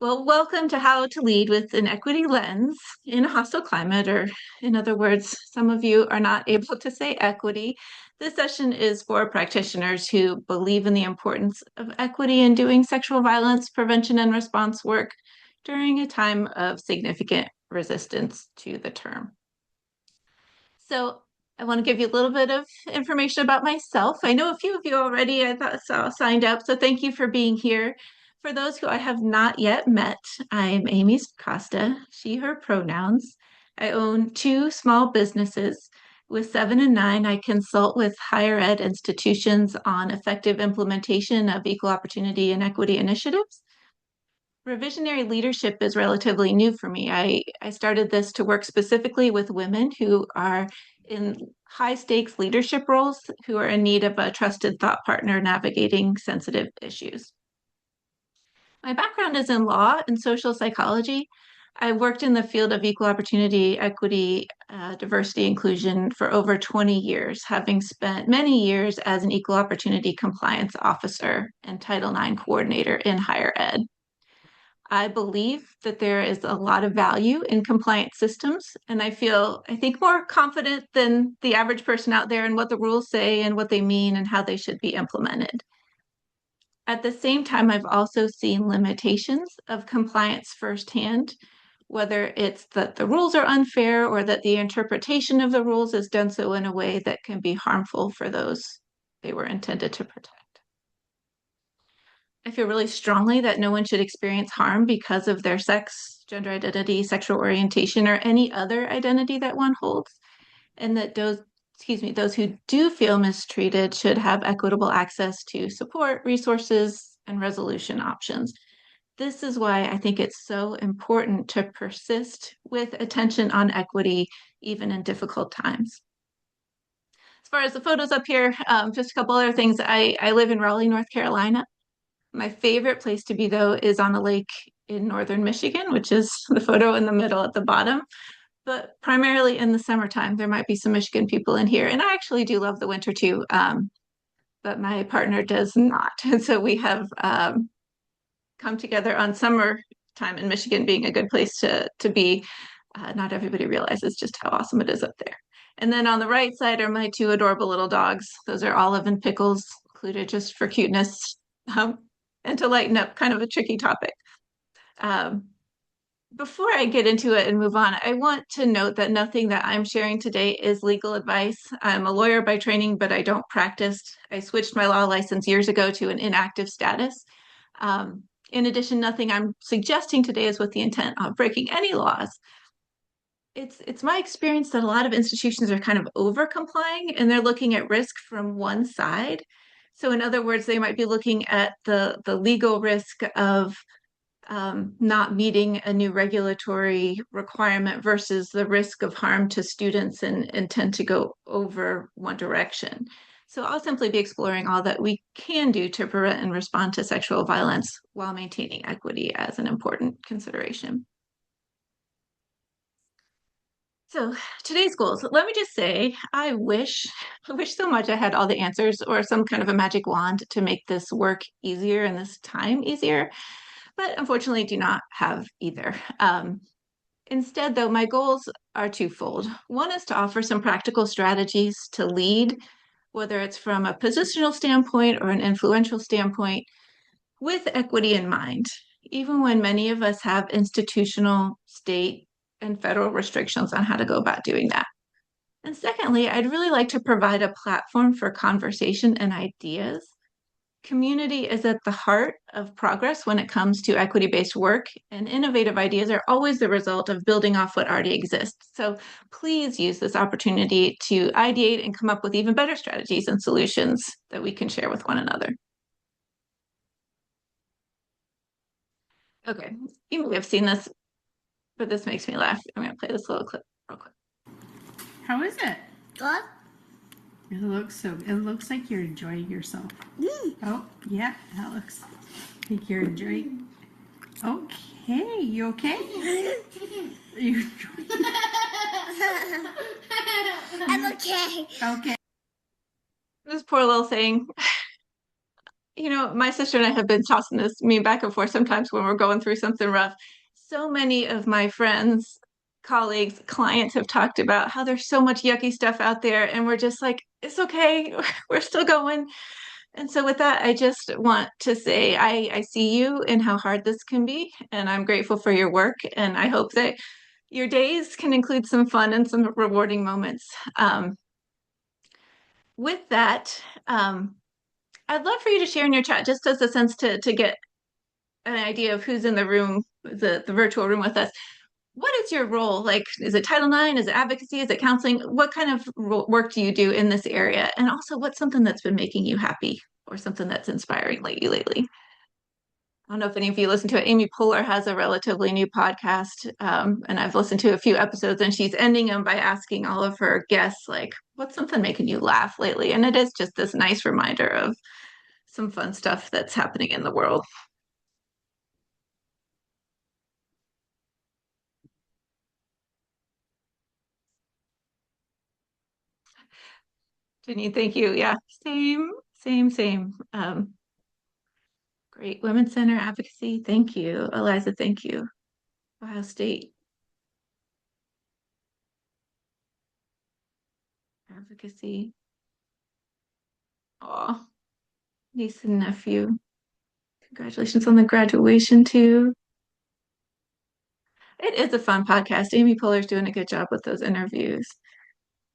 Well, welcome to How to Lead with an Equity Lens in a Hostile Climate, or in other words, some of you are not able to say equity. This session is for practitioners who believe in the importance of equity in doing sexual violence prevention and response work during a time of significant resistance to the term. So I want to give you a little bit of information about myself. I know a few of you already saw signed up, so thank you for being here. For those who I have not yet met, I'm Amy Costa, she, her pronouns. I own two small businesses. With 7 and 9, I consult with higher ed institutions on effective implementation of equal opportunity and equity initiatives. Revisionary leadership is relatively new for me. I started this to work specifically with women who are in high stakes leadership roles who are in need of a trusted thought partner navigating sensitive issues. My background is in law and social psychology. I worked in the field of equal opportunity, equity, diversity, inclusion for over 20 years, having spent many years as an equal opportunity compliance officer and Title IX coordinator in higher ed. I believe that there is a lot of value in compliant systems, and I think, more confident than the average person out there in what the rules say and what they mean and how they should be implemented. At the same time, I've also seen limitations of compliance firsthand, whether it's that the rules are unfair or that the interpretation of the rules is done so in a way that can be harmful for those they were intended to protect. I feel really strongly that no one should experience harm because of their sex, gender identity, sexual orientation, or any other identity that one holds, and that those who do feel mistreated should have equitable access to support, resources, and resolution options. This is why I think it's so important to persist with attention on equity, even in difficult times. As far as the photos up here, just a couple other things. I live in Raleigh, North Carolina. My favorite place to be, though, is on a lake in northern Michigan, which is the photo in the middle at the bottom. But primarily in the summertime, there might be some Michigan people in here. And I actually do love the winter too, but my partner does not. And so we have come together on summertime in Michigan being a good place to be. Not everybody realizes just how awesome it is up there. And then on the right side are my two adorable little dogs. Those are Olive and Pickles, included just for cuteness. And to lighten up kind of a tricky topic. Before I get into it and move on, I want to note that nothing that I'm sharing today is legal advice. I'm a lawyer by training, but I don't practice. I switched my law license years ago to an inactive status. In addition, nothing I'm suggesting today is with the intent of breaking any laws. It's my experience that a lot of institutions are kind of over complying and they're looking at risk from one side. So in other words, they might be looking at the legal risk of not meeting a new regulatory requirement versus the risk of harm to students and tend to go over one direction. So I'll simply be exploring all that we can do to prevent and respond to sexual violence while maintaining equity as an important consideration. So today's goals, let me just say, I wish so much I had all the answers or some kind of a magic wand to make this work easier and this time easier, but unfortunately do not have either. Instead, though, my goals are twofold. One is to offer some practical strategies to lead, whether it's from a positional standpoint or an influential standpoint, with equity in mind, even when many of us have institutional, state, and federal restrictions on how to go about doing that. And secondly, I'd really like to provide a platform for conversation and ideas. Community is at the heart of progress when it comes to equity-based work, and innovative ideas are always the result of building off what already exists. So please use this opportunity to ideate and come up with even better strategies and solutions that we can share with one another. Okay, you may have seen this, but this makes me laugh. I'm going to play this little clip real quick. How is it? Good. It looks like you're enjoying yourself. Oh, yeah, that looks like you're enjoying. Okay, you okay? You I'm okay. okay? This poor little thing. my sister and I have been tossing this meme back and forth sometimes when we're going through something rough. So many of my friends, colleagues, clients have talked about how there's so much yucky stuff out there, and we're just like, it's okay, we're still going. And so, with that, I just want to say I see you and how hard this can be, and I'm grateful for your work. And I hope that your days can include some fun and some rewarding moments. Um, with that, I'd love for you to share in your chat just as a sense to get an idea of who's in the room, the virtual room with us. What is your role? Like, is it Title IX? Is it advocacy? Is it counseling? What kind of work do you do in this area? And also, what's something that's been making you happy or something that's inspiring lately? I don't know if any of you listen to it. Amy Poehler has a relatively new podcast, and I've listened to a few episodes, and she's ending them by asking all of her guests, like, what's something making you laugh lately? And it is just this nice reminder of some fun stuff that's happening in the world. Jenny, thank you. Yeah, same. Great. Women's Center advocacy. Thank you. Eliza, thank you. Ohio State advocacy. Oh, niece and nephew. Congratulations on the graduation, too. It is a fun podcast. Amy Poehler's doing a good job with those interviews.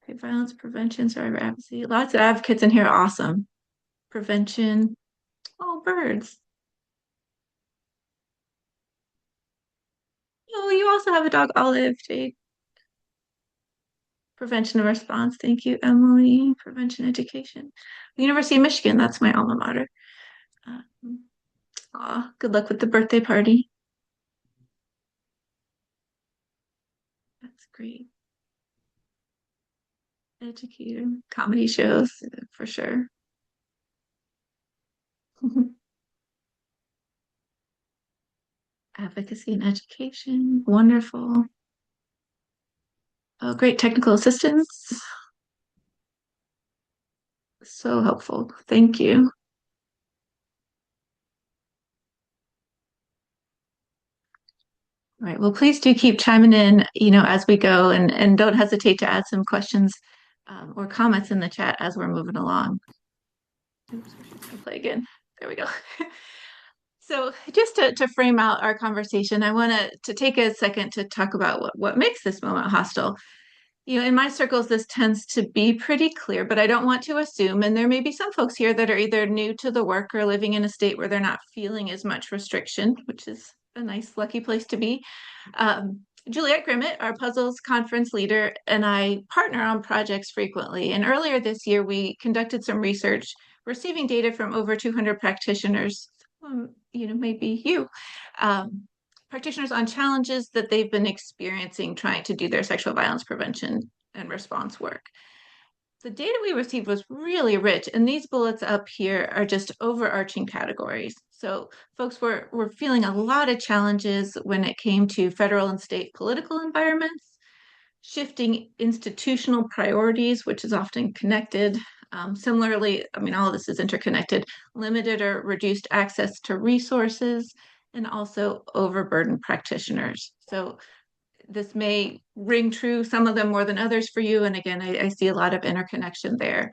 Okay, violence prevention, survivor advocacy. Lots of advocates in here. Awesome. Prevention. Oh, birds. Oh, you also have a dog, Olive, Jake. Prevention and response. Thank you, Emily. Prevention education. University of Michigan. That's my alma mater. Good luck with the birthday party. That's great. Educator. Comedy shows, for sure. Advocacy and education. Wonderful. Oh, great technical assistance. So helpful. Thank you. All right. Well, please do keep chiming in, as we go, and don't hesitate to add some questions or comments in the chat as we're moving along. Oops, I'll play again. There we go. So just to frame out our conversation, I want to take a second to talk about what makes this moment hostile. In my circles, this tends to be pretty clear, but I don't want to assume, and there may be some folks here that are either new to the work or living in a state where they're not feeling as much restriction, which is a nice, lucky place to be. Juliette Grimmett, our puzzles conference leader, and I partner on projects frequently. And earlier this year, we conducted some research, receiving data from over 200 practitioners, maybe you, practitioners on challenges that they've been experiencing trying to do their sexual violence prevention and response work. The data we received was really rich, and these bullets up here are just overarching categories. So folks were feeling a lot of challenges when it came to federal and state political environments, shifting institutional priorities, which is often connected. Similarly, all of this is interconnected, limited or reduced access to resources, and also overburdened practitioners. So this may ring true, some of them more than others for you. And again, I see a lot of interconnection there.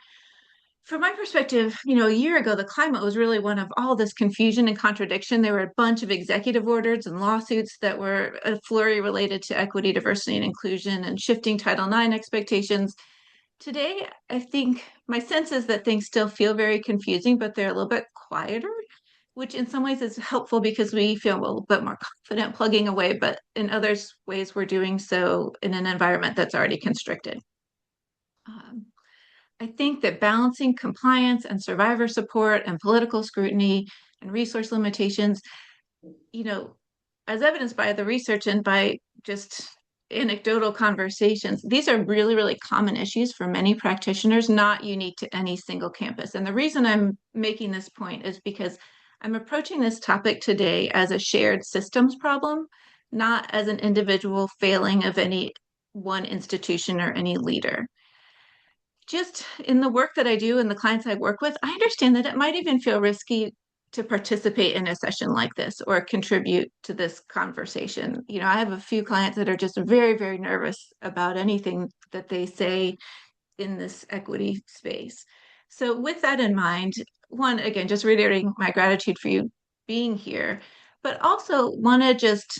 From my perspective, a year ago, the climate was really one of all this confusion and contradiction. There were a bunch of executive orders and lawsuits that were a flurry related to equity, diversity, and inclusion and shifting Title IX expectations. Today, I think my sense is that things still feel very confusing, but they're a little bit quieter, which in some ways is helpful because we feel a little bit more confident plugging away, but in other ways, we're doing so in an environment that's already constricted. I think that balancing compliance and survivor support and political scrutiny and resource limitations, as evidenced by the research and by just anecdotal conversations, these are really, really common issues for many practitioners, not unique to any single campus. And the reason I'm making this point is because I'm approaching this topic today as a shared systems problem, not as an individual failing of any one institution or any leader. Just in the work that I do and the clients I work with, I understand that it might even feel risky to participate in a session like this or contribute to this conversation. I have a few clients that are just very, very nervous about anything that they say in this equity space. So with that in mind, one, again, just reiterating my gratitude for you being here, but also want to just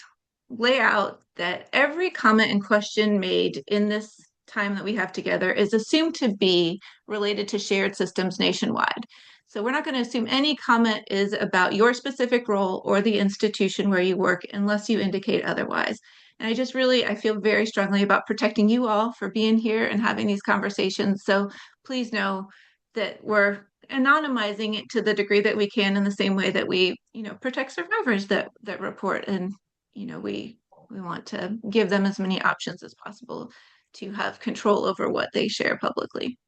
lay out that every comment and question made in this time that we have together is assumed to be related to shared systems nationwide. So we're not going to assume any comment is about your specific role or the institution where you work unless you indicate otherwise. And I feel very strongly about protecting you all for being here and having these conversations. So please know that we're anonymizing it to the degree that we can in the same way that we, protect survivors that report. And, we want to give them as many options as possible to have control over what they share publicly.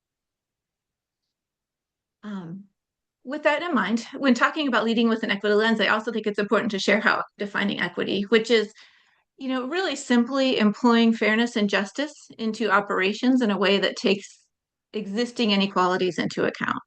With that in mind, when talking about leading with an equity lens, I also think it's important to share how defining equity, which is really simply employing fairness and justice into operations in a way that takes existing inequalities into account.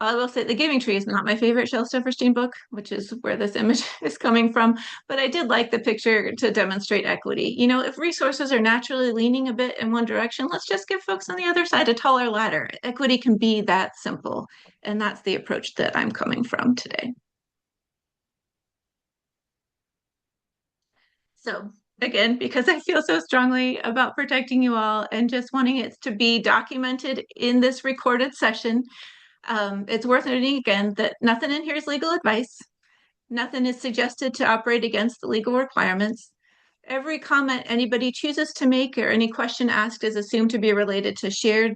I will say The Giving Tree is not my favorite Shel Silverstein book, which is where this image is coming from, but I did like the picture to demonstrate equity. If resources are naturally leaning a bit in one direction, let's just give folks on the other side a taller ladder. Equity can be that simple, and that's the approach that I'm coming from today. So again, because I feel so strongly about protecting you all and just wanting it to be documented in this recorded session, it's worth noting again that nothing in here is legal advice. Nothing is suggested to operate against the legal requirements. Every comment anybody chooses to make or any question asked is assumed to be related to shared,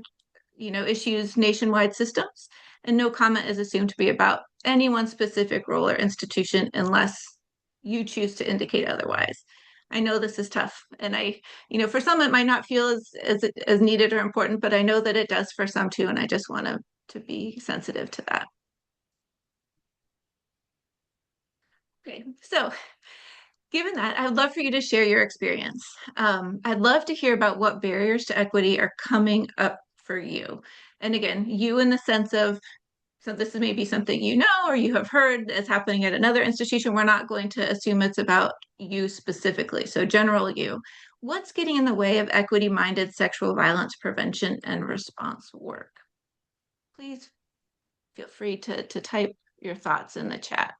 issues, nationwide systems, and no comment is assumed to be about any one specific role or institution unless you choose to indicate otherwise. I know this is tough, and for some it might not feel as needed or important, but I know that it does for some too, and I just want to be sensitive to that. Okay, so given that, I would love for you to share your experience. I'd love to hear about what barriers to equity are coming up for you. And again, you in the sense of, so this is maybe something you know or you have heard is happening at another institution. We're not going to assume it's about you specifically. So general you. What's getting in the way of equity-minded sexual violence prevention and response work? Please feel free to type your thoughts in the chat.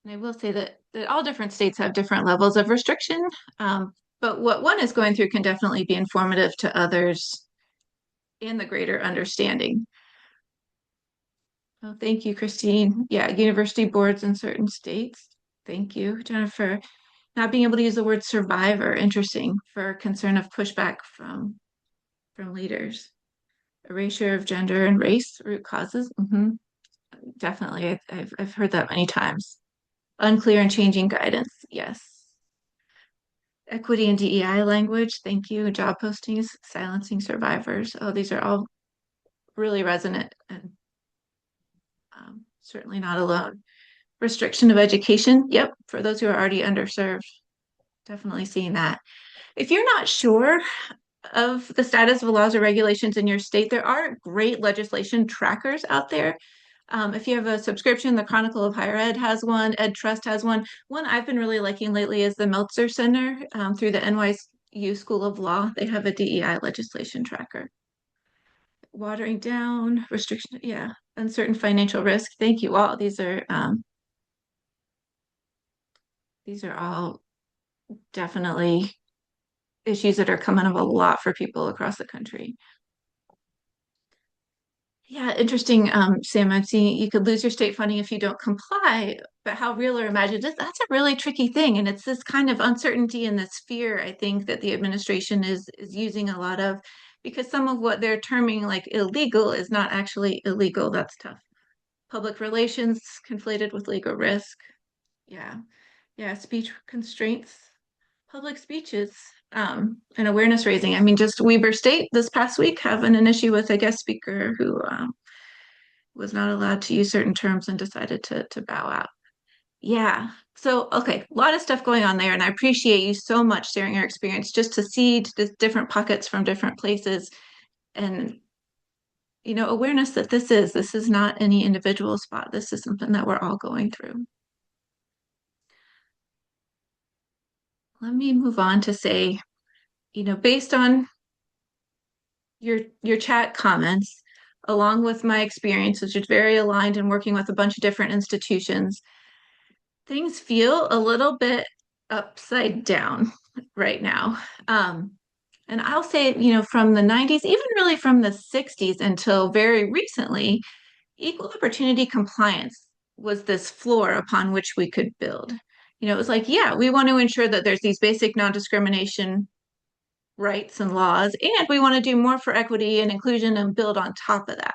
And I will say that all different states have different levels of restriction, but what one is going through can definitely be informative to others in the greater understanding. Oh, thank you, Christine. Yeah, university boards in certain states. Thank you, Jennifer. Not being able to use the word survivor, interesting, for concern of pushback from leaders. Erasure of gender and race root causes. Definitely, I've heard that many times. Unclear and changing guidance. Yes. Equity and DEI language. Thank you. Job postings, silencing survivors. Oh, these are all really resonant and certainly not alone. Restriction of education. Yep. For those who are already underserved. Definitely seeing that. If you're not sure of the status of laws or regulations in your state, there are great legislation trackers out there. If you have a subscription, the Chronicle of Higher Ed has one, Ed Trust has one. One I've been really liking lately is the Meltzer Center through the NYU School of Law. They have a DEI legislation tracker. Watering down, restriction, yeah, uncertain financial risk. Thank you all. These are all definitely issues that are coming up a lot for people across the country. Yeah, interesting, Sam. I'm seeing you could lose your state funding if you don't comply, but how real or imagined is that's a really tricky thing. And it's this kind of uncertainty and this fear, I think, that the administration is using a lot of, because some of what they're terming like illegal is not actually illegal. That's tough. Public relations conflated with legal risk. Yeah. Yeah, speech constraints, public speeches, and awareness raising. I mean, just Weber State this past week having an issue with a guest speaker who was not allowed to use certain terms and decided to bow out. Yeah. So, okay, a lot of stuff going on there. And I appreciate you so much sharing your experience just to see the different pockets from different places. And awareness that this is not any individual spot. This is something that we're all going through. Let me move on to say, based on your chat comments, along with my experience, which is very aligned in working with a bunch of different institutions, things feel a little bit upside down right now. And I'll say, from the 90s, even really from the 60s until very recently, equal opportunity compliance was this floor upon which we could build. It was like, yeah, we want to ensure that there's these basic non-discrimination rights and laws, and we want to do more for equity and inclusion and build on top of that.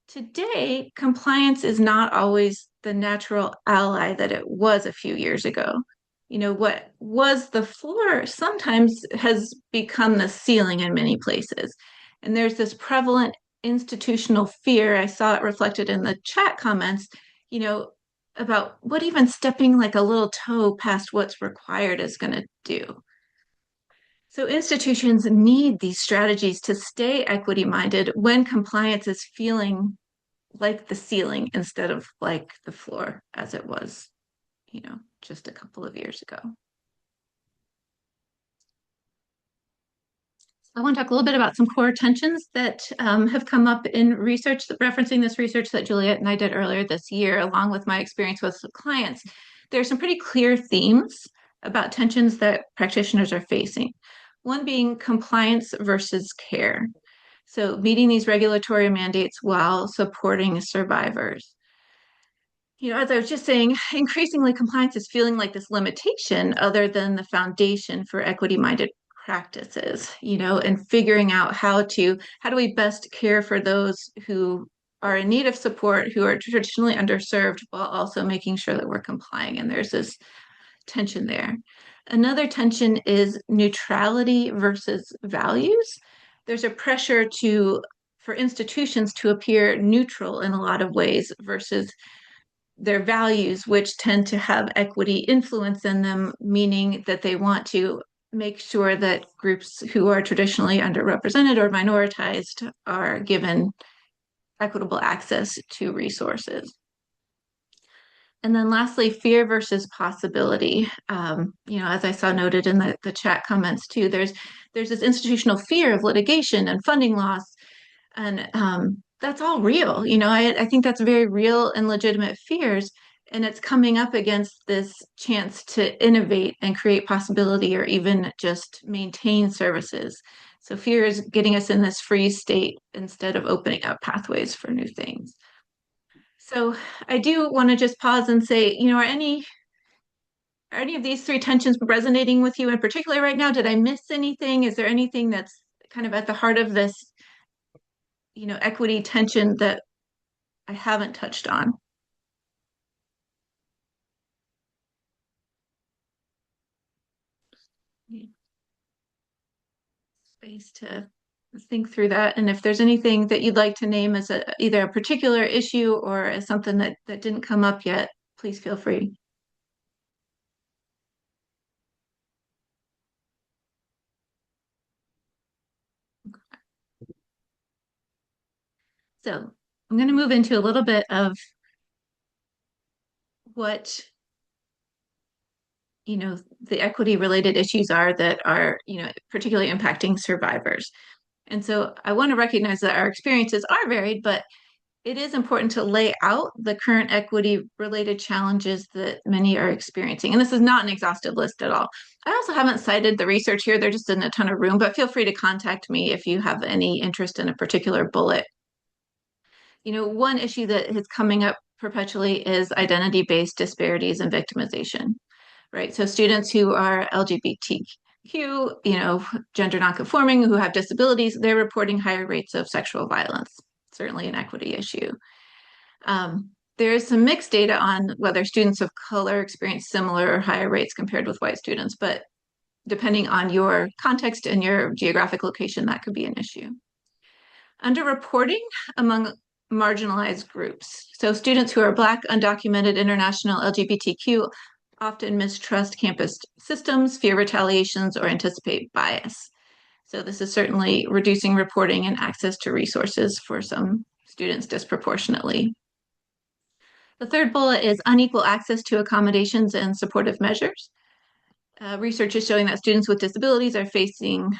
Today, compliance is not always the natural ally that it was a few years ago. What was the floor sometimes has become the ceiling in many places. And there's this prevalent institutional fear. I saw it reflected in the chat comments, you know, about what even stepping like a little toe past what's required is going to do. So institutions need these strategies to stay equity minded when compliance is feeling like the ceiling instead of like the floor as it was, just a couple of years ago. I want to talk a little bit about some core tensions that have come up in research, referencing this research that Juliet and I did earlier this year, along with my experience with clients. There are some pretty clear themes about tensions that practitioners are facing. One being compliance versus care. So meeting these regulatory mandates while supporting survivors. As I was just saying, increasingly compliance is feeling like this limitation other than the foundation for equity-minded practices, and figuring out how do we best care for those who are in need of support, who are traditionally underserved, while also making sure that we're complying. And there's this tension there. Another tension is neutrality versus values. There's a pressure for institutions to appear neutral in a lot of ways versus their values, which tend to have equity influence in them, meaning that they want to make sure that groups who are traditionally underrepresented or minoritized are given equitable access to resources. And then lastly, fear versus possibility. As I saw noted in the chat comments too, there's this institutional fear of litigation and funding loss. And that's all real. I think that's very real and legitimate fears. And it's coming up against this chance to innovate and create possibility or even just maintain services. So fear is getting us in this freeze state instead of opening up pathways for new things. So I do want to just pause and say, are any of these three tensions resonating with you in particular right now? Did I miss anything? Is there anything that's kind of at the heart of this, equity tension that I haven't touched on? Space to think through that. And if there's anything that you'd like to name as either a particular issue or as something that didn't come up yet, please feel free. So I'm going to move into a little bit of what the equity related issues are that are particularly impacting survivors. And so I want to recognize that our experiences are varied, but it is important to lay out the current equity related challenges that many are experiencing. And this is not an exhaustive list at all. I also haven't cited the research here. There just isn't a ton of room, but feel free to contact me if you have any interest in a particular bullet. One issue that is coming up perpetually is identity-based disparities and victimization, right? So students who are LGBTQ, gender nonconforming, who have disabilities, they're reporting higher rates of sexual violence, certainly an equity issue. There is some mixed data on whether students of color experience similar or higher rates compared with white students, but depending on your context and your geographic location, that could be an issue. Underreporting among marginalized groups. So students who are Black, undocumented, international, LGBTQ often mistrust campus systems, fear retaliations, or anticipate bias. So this is certainly reducing reporting and access to resources for some students disproportionately. The third bullet is unequal access to accommodations and supportive measures. Research is showing that students with disabilities are facing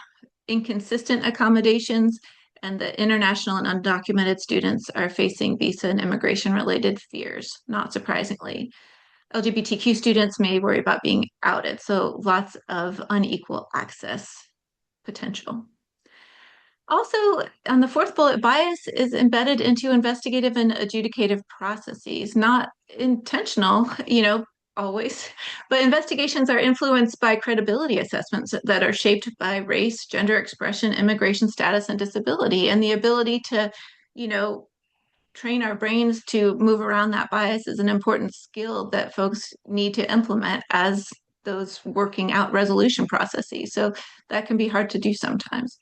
inconsistent accommodations, and that international and undocumented students are facing visa and immigration related fears, not surprisingly. LGBTQ students may worry about being outed, so lots of unequal access potential. Also, on the fourth bullet, bias is embedded into investigative and adjudicative processes, not intentional, always, but investigations are influenced by credibility assessments that are shaped by race, gender expression, immigration status, and disability. And the ability to, you know, train our brains to move around that bias is an important skill that folks need to implement as those working out resolution processes. So that can be hard to do sometimes.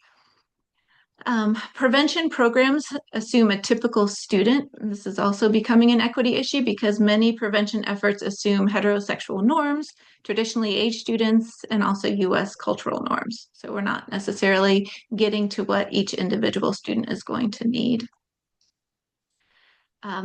Prevention programs assume a typical student. This is also becoming an equity issue because many prevention efforts assume heterosexual norms, traditionally aged students, and also US cultural norms. So we're not necessarily getting to what each individual student is going to need.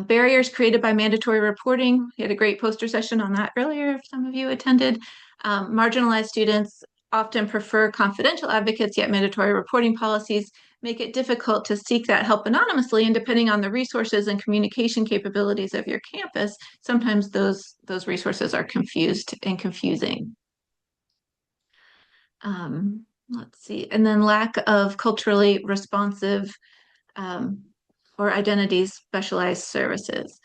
Barriers created by mandatory reporting. We had a great poster session on that earlier, if some of you attended. Marginalized students often prefer confidential advocates, yet mandatory reporting policies make it difficult to seek that help anonymously. And depending on the resources and communication capabilities of your campus, sometimes those resources are confused and confusing. Let's see. And then lack of culturally responsive or identity specialized services.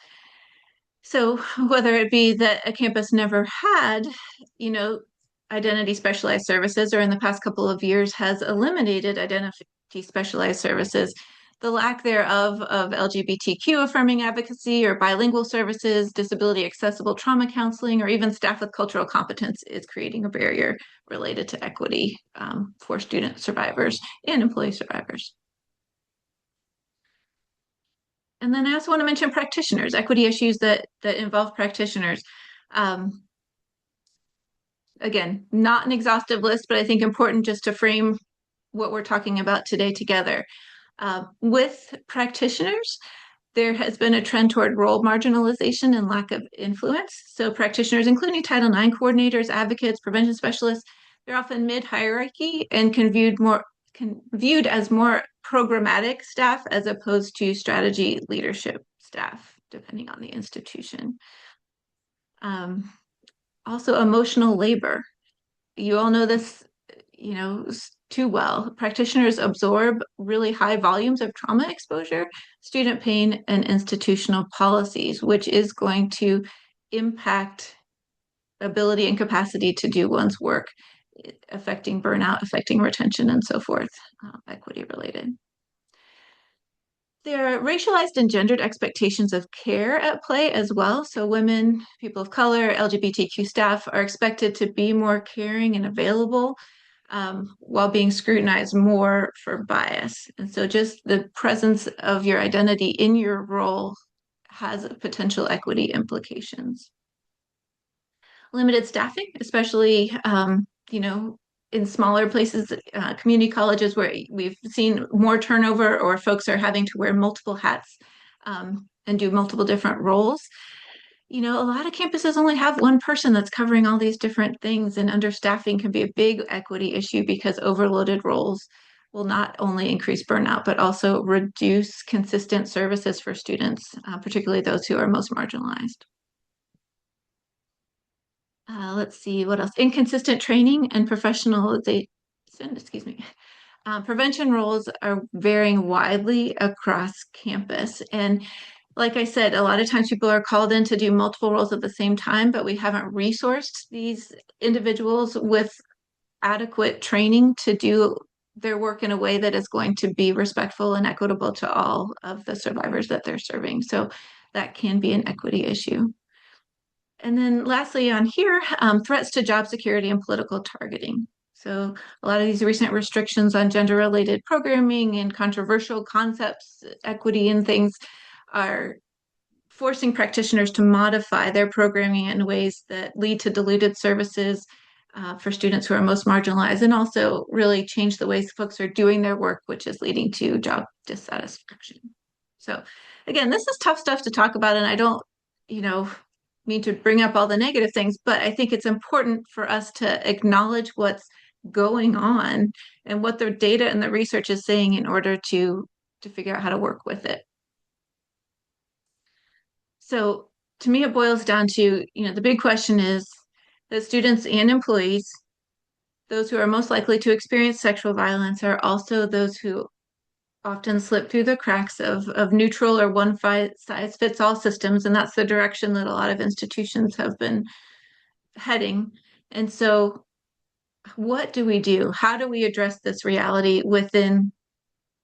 So whether it be that a campus never had, identity specialized services, or in the past couple of years has eliminated identity specialized services, the lack thereof of LGBTQ affirming advocacy or bilingual services, disability accessible trauma counseling, or even staff with cultural competence is creating a barrier related to equity for student survivors and employee survivors. And then I also want to mention practitioners, equity issues that involve practitioners. Um, Again, not an exhaustive list, but I think important just to frame what we're talking about today together. With practitioners, there has been a trend toward role marginalization and lack of influence. So practitioners, including Title IX coordinators, advocates, prevention specialists, they're often mid-hierarchy and viewed as more programmatic staff as opposed to strategy leadership staff, depending on the institution. Also, emotional labor. You all know this, too well. Practitioners absorb really high volumes of trauma exposure, student pain, and institutional policies, which is going to impact ability and capacity to do one's work, affecting burnout, affecting retention, and so forth, equity related. There are racialized and gendered expectations of care at play as well. So women, people of color, LGBTQ staff are expected to be more caring and available while being scrutinized more for bias. And so just the presence of your identity in your role has potential equity implications. Limited staffing, especially, in smaller places, community colleges where we've seen more turnover or folks are having to wear multiple hats and do multiple different roles. A lot of campuses only have one person that's covering all these different things, and understaffing can be a big equity issue because overloaded roles will not only increase burnout, but also reduce consistent services for students, particularly those who are most marginalized. Let's see what else. Inconsistent training and professionalization, excuse me. Prevention roles are varying widely across campus. And like I said, a lot of times people are called in to do multiple roles at the same time, but we haven't resourced these individuals with adequate training to do their work in a way that is going to be respectful and equitable to all of the survivors that they're serving. So that can be an equity issue. And then lastly on here, threats to job security and political targeting. So a lot of these recent restrictions on gender-related programming and controversial concepts, equity and things, are forcing practitioners to modify their programming in ways that lead to diluted services, for students who are most marginalized, and also really change the ways folks are doing their work, which is leading to job dissatisfaction. So again, this is tough stuff to talk about, and I don't, you know, mean to bring up all the negative things, but I think it's important for us to acknowledge what's going on and what the data and the research is saying in order to figure out how to work with it. So to me, it boils down to, the big question is that students and employees, those who are most likely to experience sexual violence, are also those who often slip through the cracks of neutral or one size fits all systems. And that's the direction that a lot of institutions have been heading. And so, what do we do? How do we address this reality within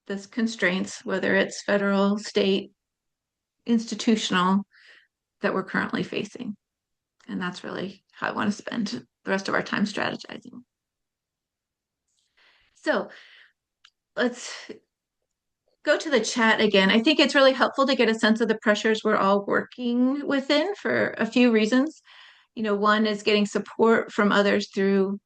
this constraints, whether it's federal, state, institutional, that we're currently facing? And that's really how I want to spend the rest of our time strategizing. So let's go to the chat again. I think it's really helpful to get a sense of the pressures we're all working within for a few reasons. One is getting support from others through,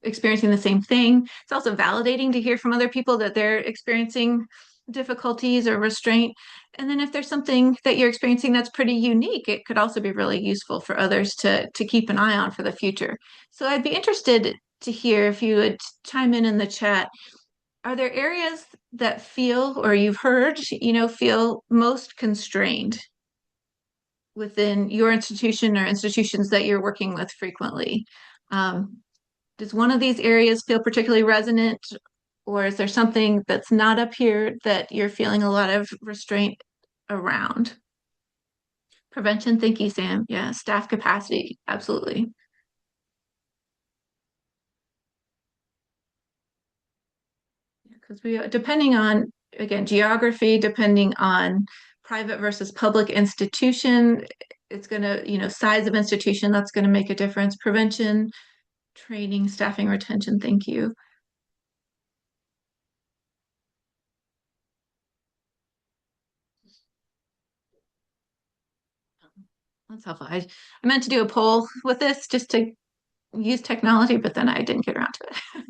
experiencing the same thing. It's also validating to hear from other people that they're experiencing difficulties or restraint. And then if there's something that you're experiencing that's pretty unique, it could also be really useful for others to keep an eye on for the future. So I'd be interested to hear if you would chime in the chat. Are there areas that feel, or you've heard, feel most constrained within your institution or institutions that you're working with frequently? Does one of these areas feel particularly resonant, or is there something that's not up here that you're feeling a lot of restraint around? Prevention, thank you, Sam. Yeah, staff capacity, absolutely. Because depending on, again, geography, depending on private versus public institution, it's going to, size of institution, that's going to make a difference. Prevention, training, staffing, retention, thank you. That's helpful. I meant to do a poll with this just to use technology, but then I didn't get around to it.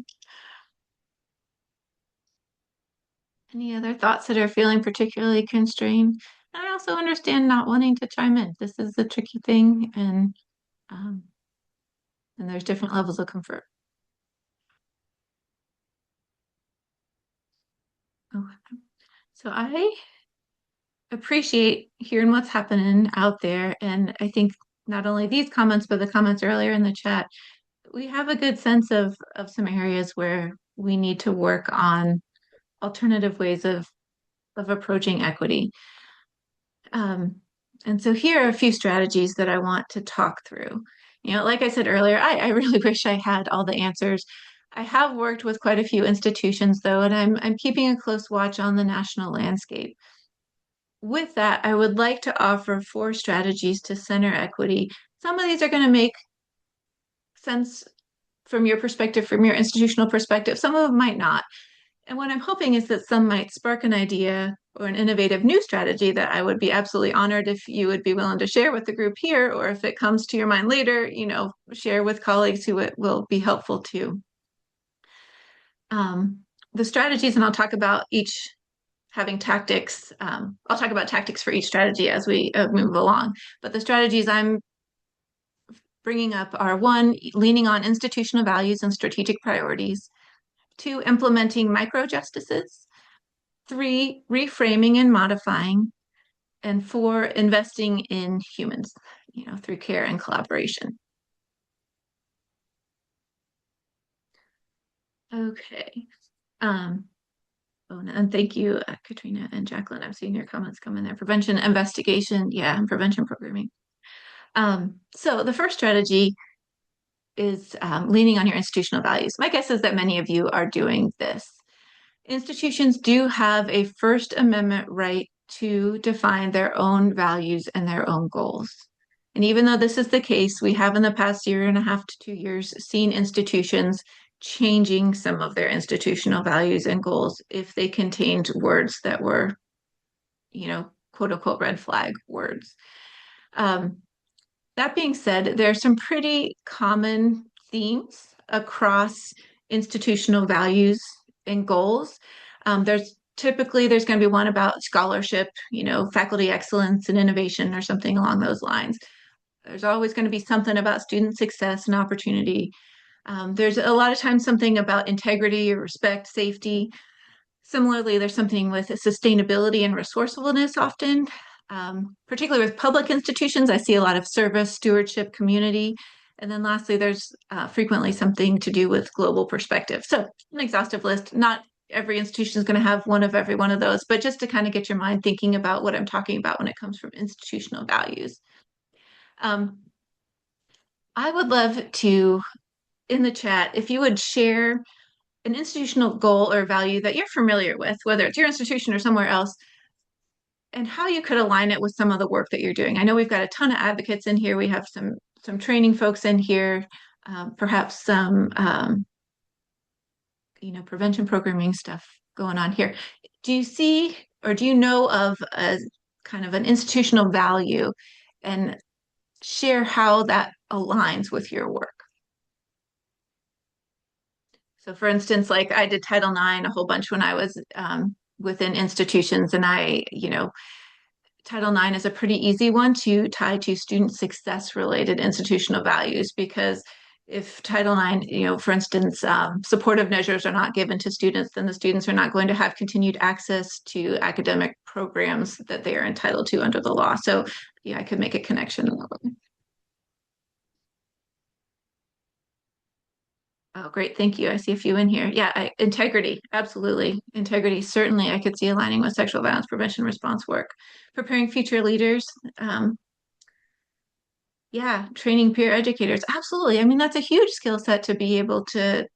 Any other thoughts that are feeling particularly constrained? And I also understand not wanting to chime in. This is a tricky thing, and there's different levels of comfort. Oh, so I appreciate hearing what's happening out there, and I think not only these comments, but the comments earlier in the chat, we have a good sense of some areas where we need to work on alternative ways of approaching equity. And so here are a few strategies that I want to talk through. Like I said earlier, I really wish I had all the answers. I have worked with quite a few institutions though, and I'm keeping a close watch on the national landscape. With that, I would like to offer 4 strategies to center equity. Some of these are going to make sense from your perspective, from your institutional perspective. Some of them might not. And what I'm hoping is that some might spark an idea or an innovative new strategy that I would be absolutely honored if you would be willing to share with the group here, or if it comes to your mind later, share with colleagues who it will be helpful to. The strategies, and I'll talk about each having tactics. I'll talk about tactics for each strategy as we move along. But the strategies I'm bringing up are: 1, leaning on institutional values and strategic priorities; 2, implementing micro justices; 3, reframing and modifying; and 4, investing in humans, through care and collaboration. Okay. And thank you, Katrina and Jacqueline. I'm seeing your comments come in there. Prevention, investigation, yeah, and prevention programming. So the first strategy is leaning on your institutional values. My guess is that many of you are doing this. Institutions do have a First Amendment right to define their own values and their own goals. And even though this is the case, we have in the past 1.5 to 2 years seen institutions changing some of their institutional values and goals if they contained words that were, quote unquote, red flag words. That being said, there are some pretty common themes across institutional values and goals. There's going to be one about scholarship, faculty excellence and innovation or something along those lines. There's always going to be something about student success and opportunity. There's a lot of times something about integrity or respect, safety. Similarly, there's something with sustainability and resourcefulness often, particularly with public institutions. I see a lot of service, stewardship, community. And then lastly, there's frequently something to do with global perspective. So an exhaustive list, not every institution is going to have one of every one of those, but just to kind of get your mind thinking about what I'm talking about when it comes from institutional values. Um, I would love to, in the chat, if you would share an institutional goal or value that you're familiar with, whether it's your institution or somewhere else, and how you could align it with some of the work that you're doing. I know we've got a ton of advocates in here. We have some training folks in here, perhaps some prevention programming stuff going on here. Do you see or do you know of a kind of an institutional value and share how that aligns with your work? So for instance, like I did Title IX a whole bunch when I was within institutions, and Title IX is a pretty easy one to tie to student success related institutional values, because if Title IX, for instance, supportive measures are not given to students, then the students are not going to have continued access to academic programs that they are entitled to under the law. So yeah, I could make a connection. Oh, great. Thank you. I see a few in here. Yeah, integrity. Absolutely. Integrity. Certainly, I could see aligning with sexual violence prevention response work. Preparing future leaders. Yeah, training peer educators. Absolutely. I mean, that's a huge skill set to be able to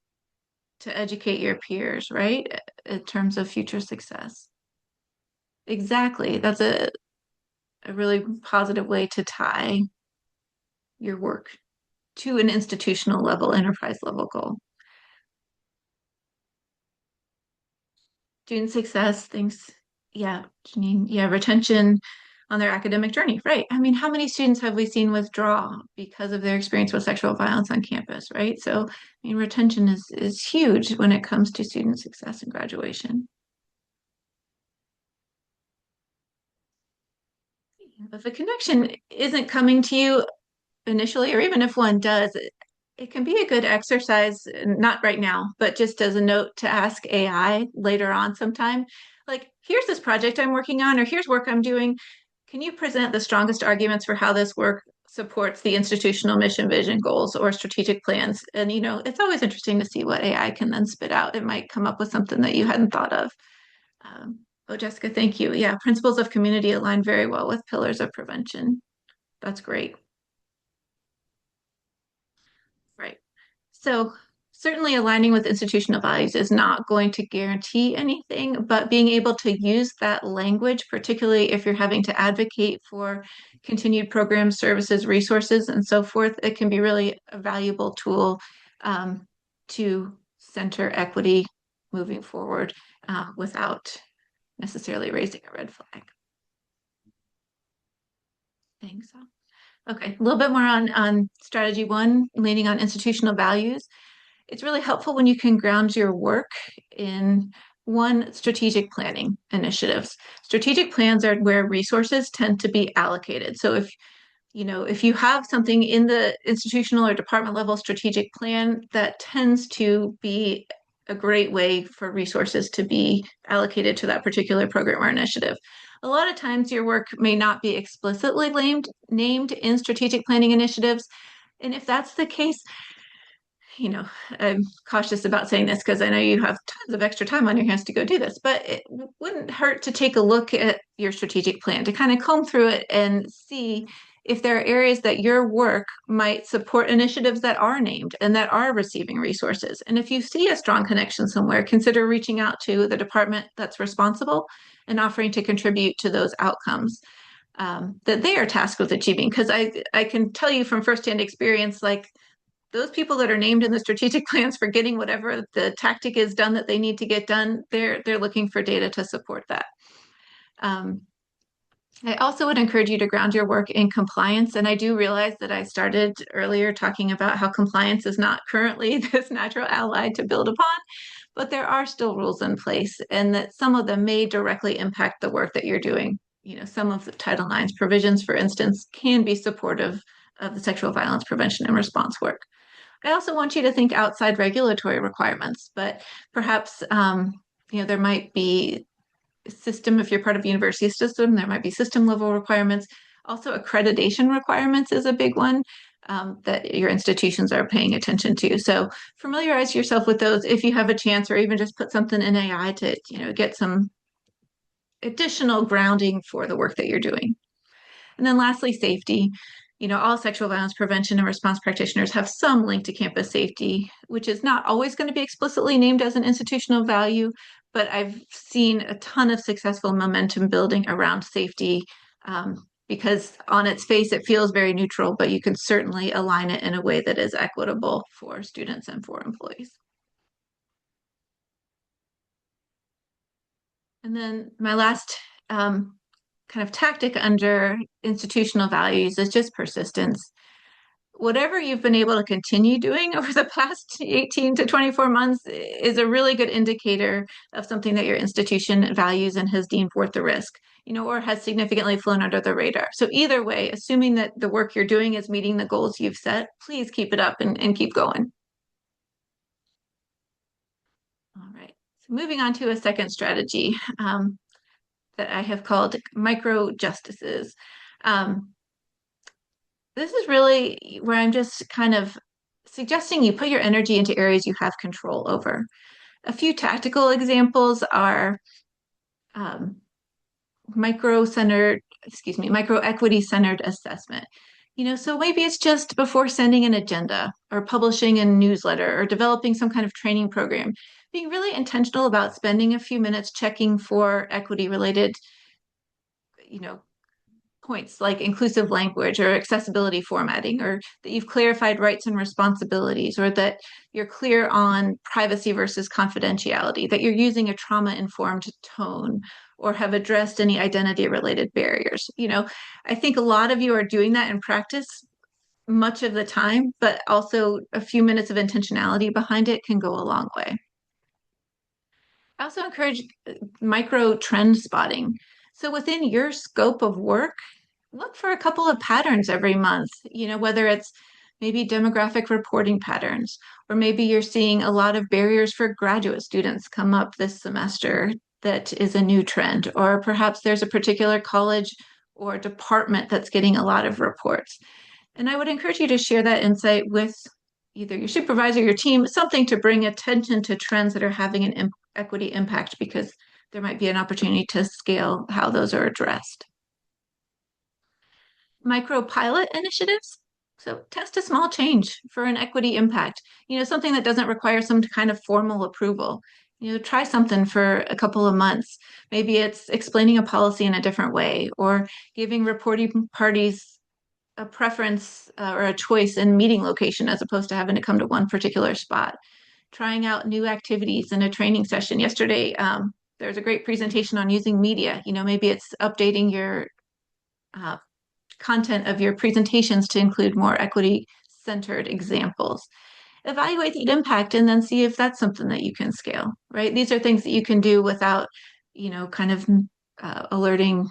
educate your peers, right? In terms of future success. Exactly. That's a really positive way to tie your work to an institutional level, enterprise level goal. Student success, thanks. Yeah, Janine. Yeah, retention on their academic journey, right? I mean, how many students have we seen withdraw because of their experience with sexual violence on campus, right? So, I mean, retention is huge when it comes to student success and graduation. If a connection isn't coming to you initially, or even if one does, it can be a good exercise, not right now, but just as a note to ask AI later on sometime. Like, here's this project I'm working on, or here's work I'm doing. Can you present the strongest arguments for how this work supports the institutional mission, vision, goals, or strategic plans? And, it's always interesting to see what AI can then spit out. It might come up with something that you hadn't thought of. Oh, Jessica, thank you. Yeah, principles of community align very well with pillars of prevention. That's great. Right. So certainly aligning with institutional values is not going to guarantee anything, but being able to use that language, particularly if you're having to advocate for continued programs, services, resources, and so forth, it can be really a valuable tool to center equity moving forward without necessarily raising a red flag. Thanks. Okay, a little bit more on strategy one, leaning on institutional values. It's really helpful when you can ground your work in one, strategic planning initiatives. Strategic plans are where resources tend to be allocated. So if you have something in the institutional or department level strategic plan, that tends to be a great way for resources to be allocated to that particular program or initiative. A lot of times your work may not be explicitly named in strategic planning initiatives. And if that's the case, I'm cautious about saying this because I know you have tons of extra time on your hands to go do this, but it wouldn't hurt to take a look at your strategic plan, to kind of comb through it and see if there are areas that your work might support initiatives that are named and that are receiving resources. And if you see a strong connection somewhere, consider reaching out to the department that's responsible and offering to contribute to those outcomes that they are tasked with achieving. Because I can tell you from firsthand experience, like, those people that are named in the strategic plans for getting whatever the tactic is done that they need to get done, they're looking for data to support that. I also would encourage you to ground your work in compliance. And I do realize that I started earlier talking about how compliance is not currently this natural ally to build upon, but there are still rules in place, and that some of them may directly impact the work that you're doing. Some of the Title IX's provisions, for instance, can be supportive of the sexual violence prevention and response work. I also want you to think outside regulatory requirements, but perhaps there might be system, if you're part of a university system, there might be system level requirements. Also, accreditation requirements is a big one that your institutions are paying attention to. So familiarize yourself with those if you have a chance, or even just put something in AI to get some additional grounding for the work that you're doing. And then lastly, safety. All sexual violence prevention and response practitioners have some link to campus safety, which is not always going to be explicitly named as an institutional value, but I've seen a ton of successful momentum building around safety because on its face, it feels very neutral, but you can certainly align it in a way that is equitable for students and for employees. And then my last kind of tactic under institutional values is just persistence. Whatever you've been able to continue doing over the past 18 to 24 months is a really good indicator of something that your institution values and has deemed worth the risk, or has significantly flown under the radar. So either way, assuming that the work you're doing is meeting the goals you've set, please keep it up and keep going. All right. So moving on to a second strategy that I have called micro justices. This is really where I'm just kind of suggesting you put your energy into areas you have control over. A few tactical examples are um, micro equity centered assessment. So maybe it's just before sending an agenda or publishing a newsletter or developing some kind of training program, being really intentional about spending a few minutes checking for equity related, you know, points like inclusive language or accessibility formatting, or that you've clarified rights and responsibilities, or that you're clear on privacy versus confidentiality, that you're using a trauma-informed tone, or have addressed any identity-related barriers. I think a lot of you are doing that in practice much of the time, but also a few minutes of intentionality behind it can go a long way. I also encourage micro trend spotting. So within your scope of work, look for a couple of patterns every month, whether it's maybe demographic reporting patterns, or maybe you're seeing a lot of barriers for graduate students come up this semester that is a new trend, or perhaps there's a particular college or department that's getting a lot of reports. And I would encourage you to share that insight with either your supervisor, your team, something to bring attention to trends that are having an equity impact, because there might be an opportunity to scale how those are addressed. Micro pilot initiatives. So test a small change for an equity impact, something that doesn't require some kind of formal approval. Try something for a couple of months. Maybe it's explaining a policy in a different way, or giving reporting parties a preference or a choice in meeting location as opposed to having to come to one particular spot. Trying out new activities in a training session. Yesterday, there's a great presentation on using media. Maybe it's updating your content of your presentations to include more equity-centered examples. Evaluate the impact and then see if that's something that you can scale, right? These are things that you can do without, kind of alerting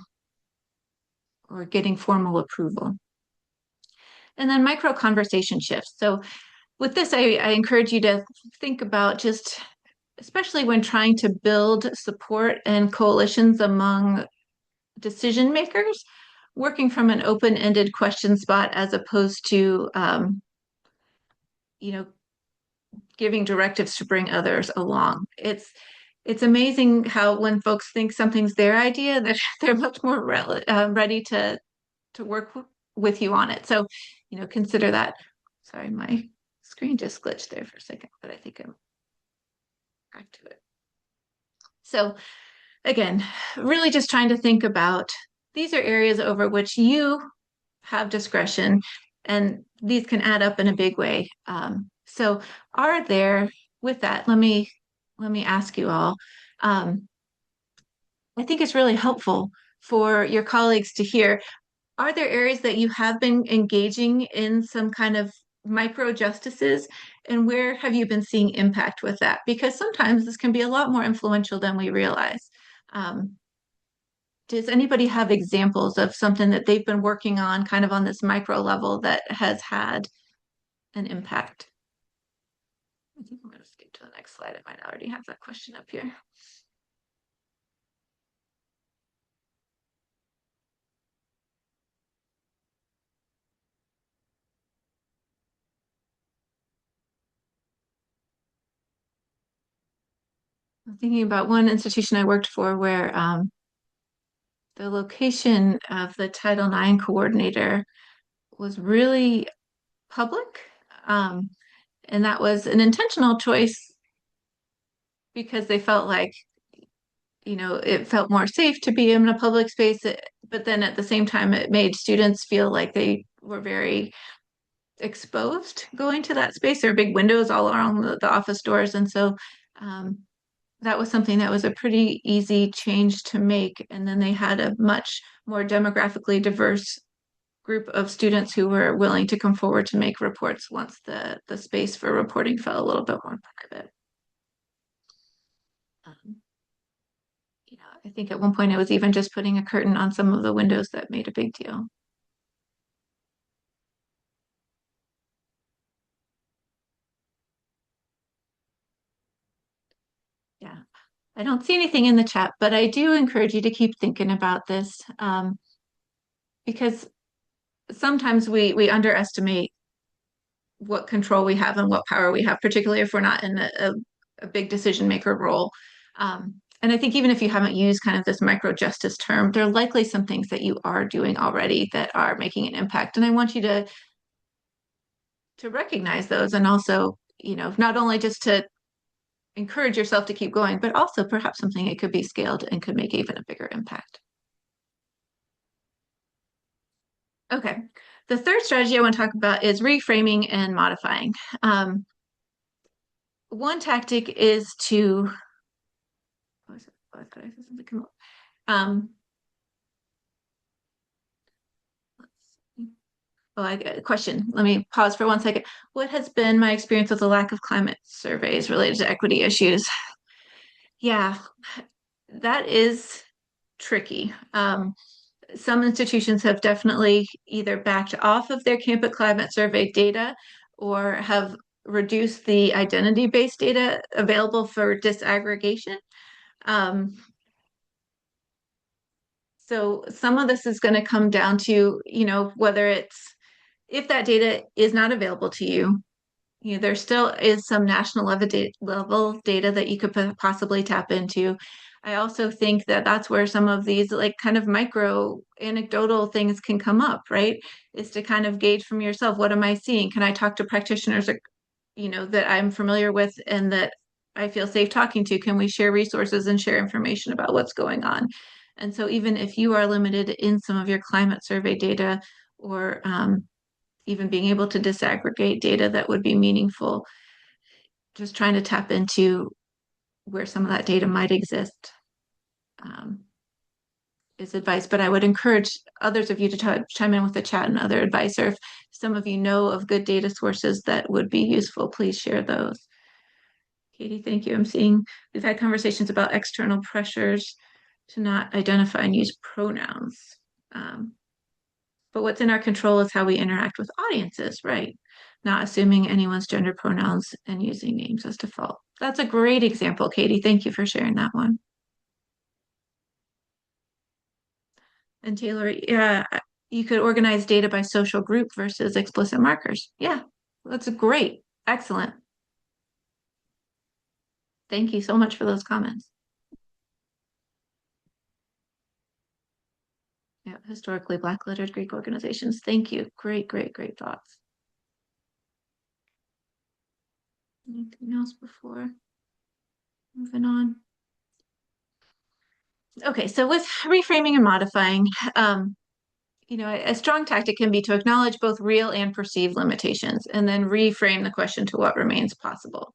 or getting formal approval. And then micro conversation shifts. So with this, I encourage you to think about just, especially when trying to build support and coalitions among decision makers, working from an open-ended question spot as opposed to, giving directives to bring others along. It's amazing how when folks think something's their idea, that they're much more ready to work with you on it. So, consider that. Sorry, my screen just glitched there for a second, but I think I'm back to it. So again, really just trying to think about, these are areas over which you have discretion, and these can add up in a big way. So with that, let me ask you all, I think it's really helpful for your colleagues to hear. Are there areas that you have been engaging in some kind of micro justices, and where have you been seeing impact with that? Because sometimes this can be a lot more influential than we realize. Um, does anybody have examples of something that they've been working on kind of on this micro level that has had an impact? I think I'm going to skip to the next slide. I might already have that question up here. I'm thinking about one institution I worked for where the location of the Title IX coordinator was really public. Um, and that was an intentional choice because they felt like, it felt more safe to be in a public space. But then at the same time, it made students feel like they were very exposed going to that space. There are big windows all around the office doors. And so um, that was something that was a pretty easy change to make. And then they had a much more demographically diverse group of students who were willing to come forward to make reports once the space for reporting felt a little bit more private. Um, I think at one point it was even just putting a curtain on some of the windows that made a big deal. Yeah. I don't see anything in the chat, but I do encourage you to keep thinking about this because sometimes we underestimate what control we have and what power we have, particularly if we're not in a big decision maker role. And I think even if you haven't used kind of this micro justice term, there are likely some things that you are doing already that are making an impact. And I want you to recognize those and also, not only just to encourage yourself to keep going, but also perhaps something it could be scaled and could make even a bigger impact. Okay. The third strategy I want to talk about is reframing and modifying. One tactic is to, um, I got a question. Let me pause for 1 second. What has been my experience with the lack of climate surveys related to equity issues? Yeah, that is tricky. Some institutions have definitely either backed off of their campus climate survey data or have reduced the identity-based data available for disaggregation. So some of this is going to come down to, whether if that data is not available to you, there still is some national level data that you could possibly tap into. I also think that that's where some of these like kind of micro anecdotal things can come up, right? Is to kind of gauge from yourself, what am I seeing? Can I talk to practitioners, that I'm familiar with and that I feel safe talking to? Can we share resources and share information about what's going on? And so even if you are limited in some of your climate survey data or even being able to disaggregate data that would be meaningful, just trying to tap into where some of that data might exist um, is advice. But I would encourage others of you to chime in with the chat and other advice, or if some of you know of good data sources that would be useful, please share those. Katie, thank you. I'm seeing we've had conversations about external pressures to not identify and use pronouns. But what's in our control is how we interact with audiences, right? Not assuming anyone's gender pronouns and using names as default. That's a great example, Katie. Thank you for sharing that one. And Taylor, yeah, you could organize data by social group versus explicit markers. Yeah, that's great. Excellent. Thank you so much for those comments. Yeah, historically Black lettered Greek organizations. Thank you. Great, great, great thoughts. Anything else before moving on? Okay, so with reframing and modifying, a strong tactic can be to acknowledge both real and perceived limitations and then reframe the question to what remains possible.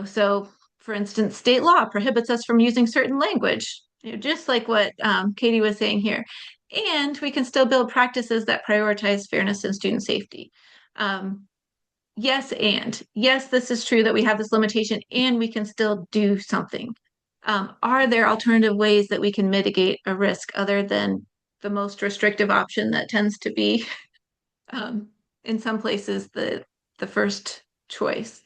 So for instance, state law prohibits us from using certain language just like what Katie was saying here. And we can still build practices that prioritize fairness and student safety. Um, yes, and yes, this is true that we have this limitation and we can still do something. Are there alternative ways that we can mitigate a risk other than the most restrictive option that tends to be um, in some places the first choice?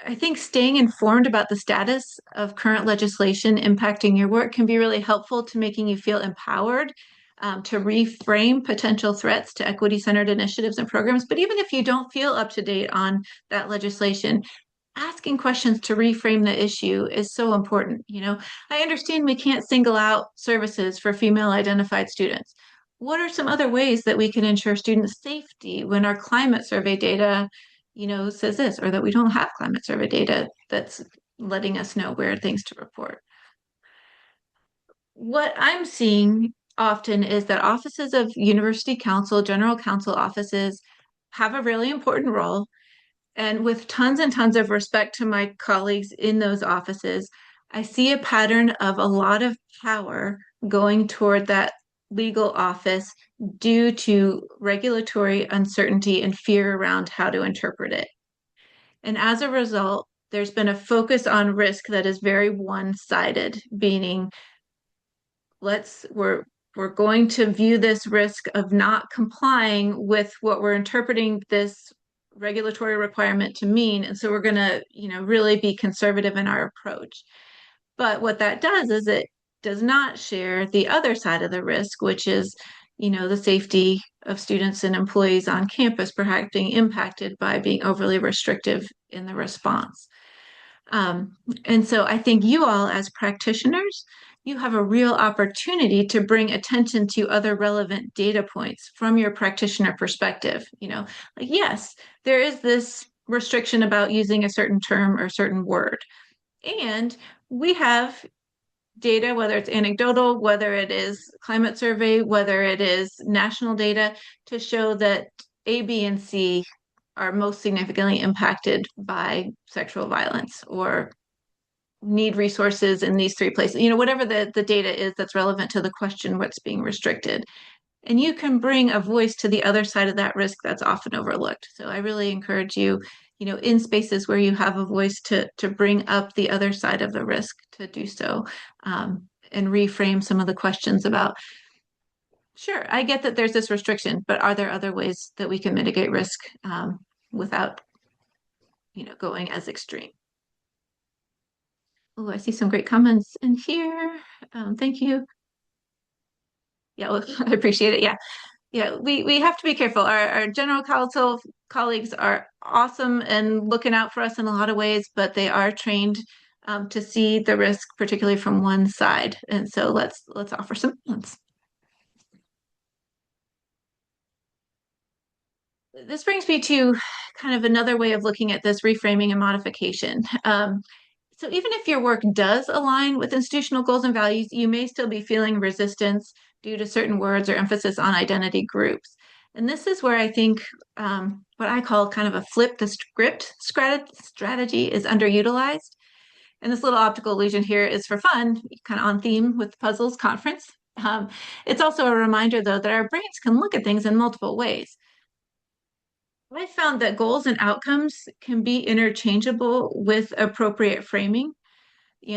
I think staying informed about the status of current legislation impacting your work can be really helpful to making you feel empowered to reframe potential threats to equity-centered initiatives and programs. But even if you don't feel up to date on that legislation, asking questions to reframe the issue is so important. I understand we can't single out services for female identified students. What are some other ways that we can ensure student safety when our climate survey data, says this, or that we don't have climate survey data that's letting us know where things to report? What I'm seeing often is that offices of university council, general counsel offices have a really important role. And with tons and tons of respect to my colleagues in those offices, I see a pattern of a lot of power going toward that legal office due to regulatory uncertainty and fear around how to interpret it. And as a result, there's been a focus on risk that is very one-sided, meaning we're going to view this risk of not complying with what we're interpreting this regulatory requirement to mean. And so we're going to, really be conservative in our approach. But what that does is it does not share the other side of the risk, which is, the safety of students and employees on campus perhaps being impacted by being overly restrictive in the response. Um, and so I think you all, as practitioners, you have a real opportunity to bring attention to other relevant data points from your practitioner perspective. Like, yes, there is this restriction about using a certain term or certain word. And we have data, whether it's anecdotal, whether it is climate survey, whether it is national data, to show that A, B, and C are most significantly impacted by sexual violence or need resources in these three places, whatever the data is that's relevant to the question, what's being restricted. And you can bring a voice to the other side of that risk that's often overlooked. So I really encourage you, in spaces where you have a voice to bring up the other side of the risk to do so, and reframe some of the questions about, sure, I get that there's this restriction, but are there other ways that we can mitigate risk without, going as extreme? Oh, I see some great comments in here. Thank you. Yeah, well, I appreciate it. Yeah. Yeah, we have to be careful. Our general counsel colleagues are awesome and looking out for us in a lot of ways, but they are trained to see the risk, particularly from one side. And so let's offer some balance. This brings me to kind of another way of looking at this reframing and modification. So even if your work does align with institutional goals and values, you may still be feeling resistance due to certain words or emphasis on identity groups. And this is where I think what I call kind of a flip the script strategy is underutilized. And this little optical illusion here is for fun, kind of on theme with the Puzzles conference. It's also a reminder, though, that our brains can look at things in multiple ways. I found that goals and outcomes can be interchangeable with appropriate framing.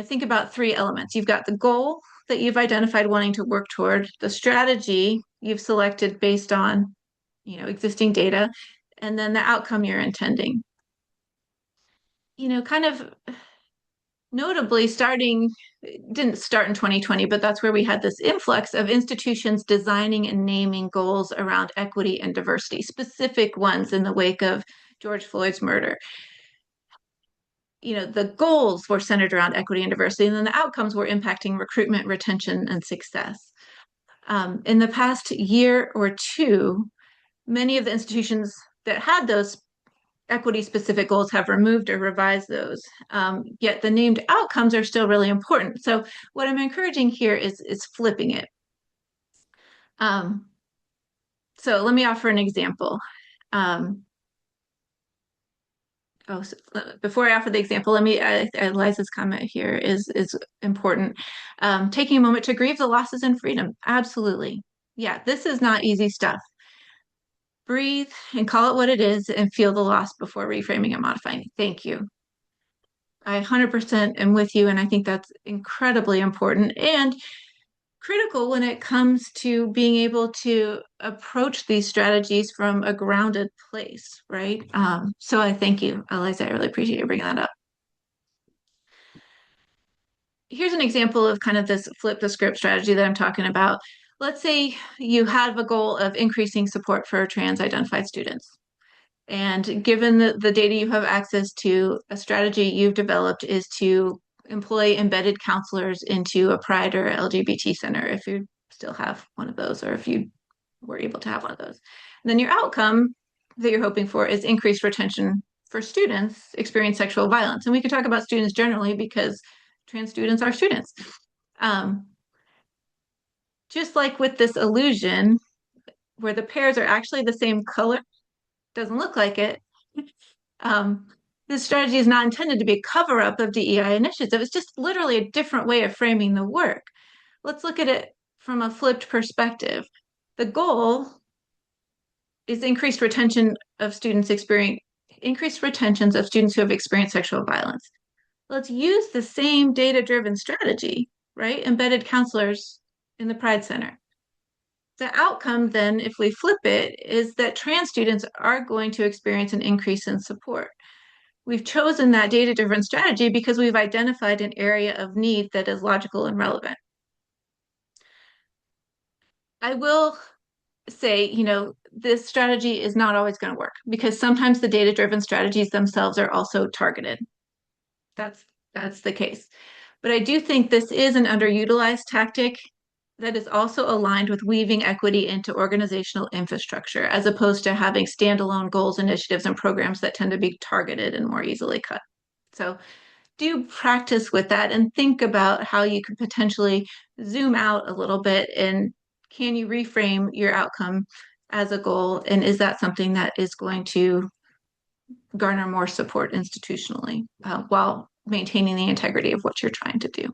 Think about three elements. You've got the goal that you've identified wanting to work toward, the strategy you've selected based on, existing data, and then the outcome you're intending. Kind of notably didn't start in 2020, but that's where we had this influx of institutions designing and naming goals around equity and diversity, specific ones in the wake of George Floyd's murder. The goals were centered around equity and diversity, and then the outcomes were impacting recruitment, retention, and success. In the past year or two, many of the institutions that had those equity specific goals have removed or revised those. Yet the named outcomes are still really important. So what I'm encouraging here is flipping it. So let me offer an example. Before I offer the example, Liza's comment here is important. Taking a moment to grieve the losses and freedom. Absolutely. Yeah, this is not easy stuff. Breathe and call it what it is and feel the loss before reframing and modifying. Thank you. I 100% am with you, and I think that's incredibly important and critical when it comes to being able to approach these strategies from a grounded place, right? So I thank you, Eliza. I really appreciate you bringing that up. Here's an example of kind of this flip the script strategy that I'm talking about. Let's say you have a goal of increasing support for trans identified students. And given the data you have access to, a strategy you've developed is to employ embedded counselors into a Pride or LGBT center, if you still have one of those, or if you were able to have one of those. And then your outcome that you're hoping for is increased retention for students experience sexual violence. And we can talk about students generally because trans students are students. Just like with this illusion, where the pairs are actually the same color, doesn't look like it. This strategy is not intended to be a cover up of DEI initiatives. It's just literally a different way of framing the work. Let's look at it from a flipped perspective. The goal is increased retention of students increased retentions of students who have experienced sexual violence. Let's use the same data-driven strategy, right? Embedded counselors in the Pride Center. The outcome then, if we flip it, is that trans students are going to experience an increase in support. We've chosen that data-driven strategy because we've identified an area of need that is logical and relevant. I will say, this strategy is not always going to work because sometimes the data-driven strategies themselves are also targeted. That's the case. But I do think this is an underutilized tactic that is also aligned with weaving equity into organizational infrastructure, as opposed to having standalone goals, initiatives, and programs that tend to be targeted and more easily cut. So do practice with that and think about how you could potentially zoom out a little bit, and can you reframe your outcome as a goal, and is that something that is going to garner more support institutionally while maintaining the integrity of what you're trying to do.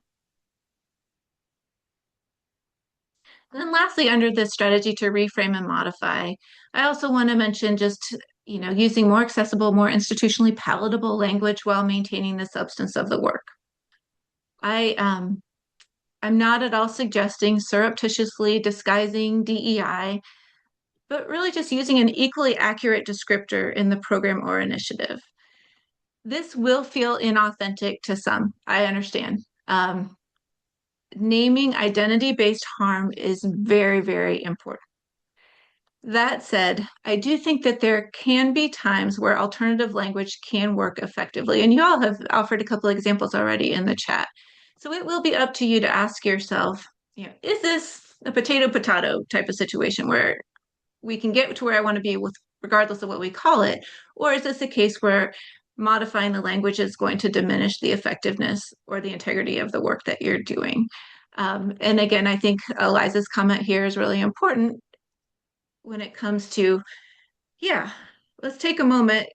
And then lastly, under this strategy to reframe and modify, I also want to mention just using more accessible, more institutionally palatable language while maintaining the substance of the work. I'm not at all suggesting surreptitiously disguising DEI, but really just using an equally accurate descriptor in the program or initiative. This will feel inauthentic to some, I understand. Naming identity-based harm is very, very important. That said, I do think that there can be times where alternative language can work effectively. And you all have offered a couple of examples already in the chat. So it will be up to you to ask yourself, is this a potato type of situation where we can get to where I want to be with regardless of what we call it? Or is this a case where modifying the language is going to diminish the effectiveness or the integrity of the work that you're doing? And again, I think Eliza's comment here is really important when it comes to, let's take a moment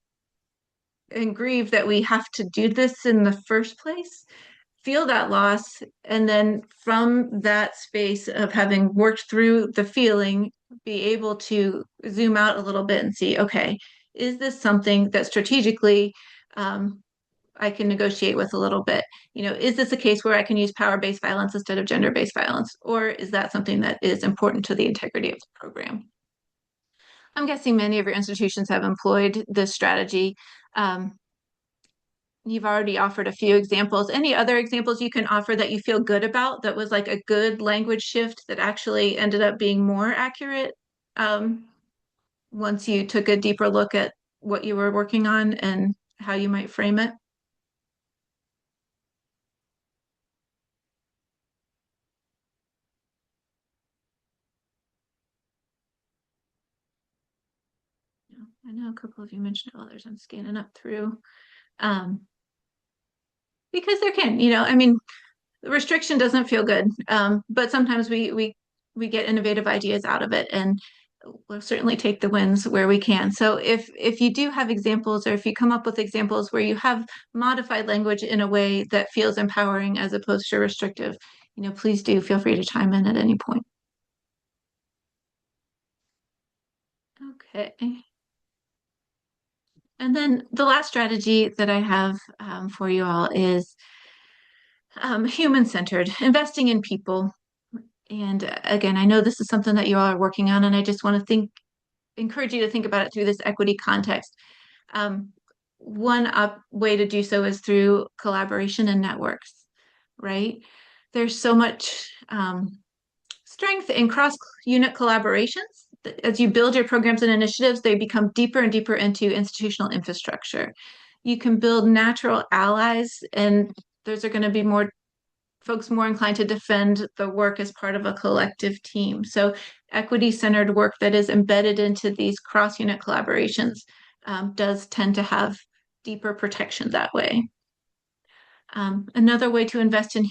and grieve that we have to do this in the first place, feel that loss, and then from that space of having worked through the feeling, be able to zoom out a little bit and see, okay, is this something that strategically I can negotiate with a little bit? Is this a case where I can use power-based violence instead of gender-based violence? Or is that something that is important to the integrity of the program? I'm guessing many of your institutions have employed this strategy. You've already offered a few examples. Any other examples you can offer that you feel good about that was like a good language shift that actually ended up being more accurate once you took a deeper look at what you were working on and how you might frame it? I know a couple of you mentioned others. I'm scanning up through. Because there can, the restriction doesn't feel good, but sometimes we get innovative ideas out of it. And we'll certainly take the wins where we can. So if you do have examples, or if you come up with examples where you have modified language in a way that feels empowering as opposed to restrictive, please do feel free to chime in at any point. Okay. And then the last strategy that I have for you all is human-centered, investing in people. And again, I know this is something that you all are working on, and I just want to encourage you to think about it through this equity context. Um, one way to do so is through collaboration and networks, right? There's so much strength in cross-unit collaborations. As you build your programs and initiatives, they become deeper and deeper into institutional infrastructure. You can build natural allies, and those are going to be more folks more inclined to defend the work as part of a collective team. So equity-centered work that is embedded into these cross-unit collaborations does tend to have deeper protection that way. Another way to invest in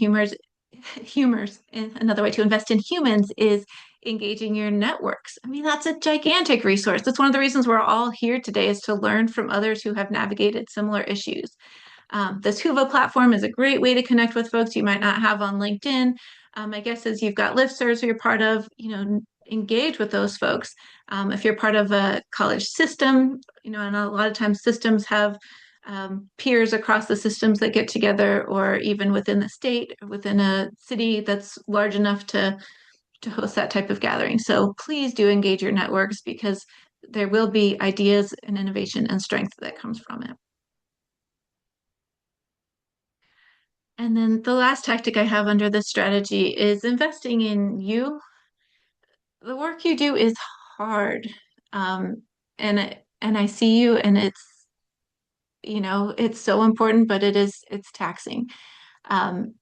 another way to invest in humans is engaging your networks. I mean, that's a gigantic resource. That's one of the reasons we're all here today, is to learn from others who have navigated similar issues. This Whova platform is a great way to connect with folks you might not have on LinkedIn. I guess as you've got listservs you're part of, engage with those folks. If you're part of a college system, and a lot of times systems have peers across the systems that get together, or even within the state, within a city that's large enough to host that type of gathering. So please do engage your networks, because there will be ideas and innovation and strength that comes from it. And then the last tactic I have under this strategy is investing in you. The work you do is hard. Um, and I see you, and it's so important, but it's taxing. Um,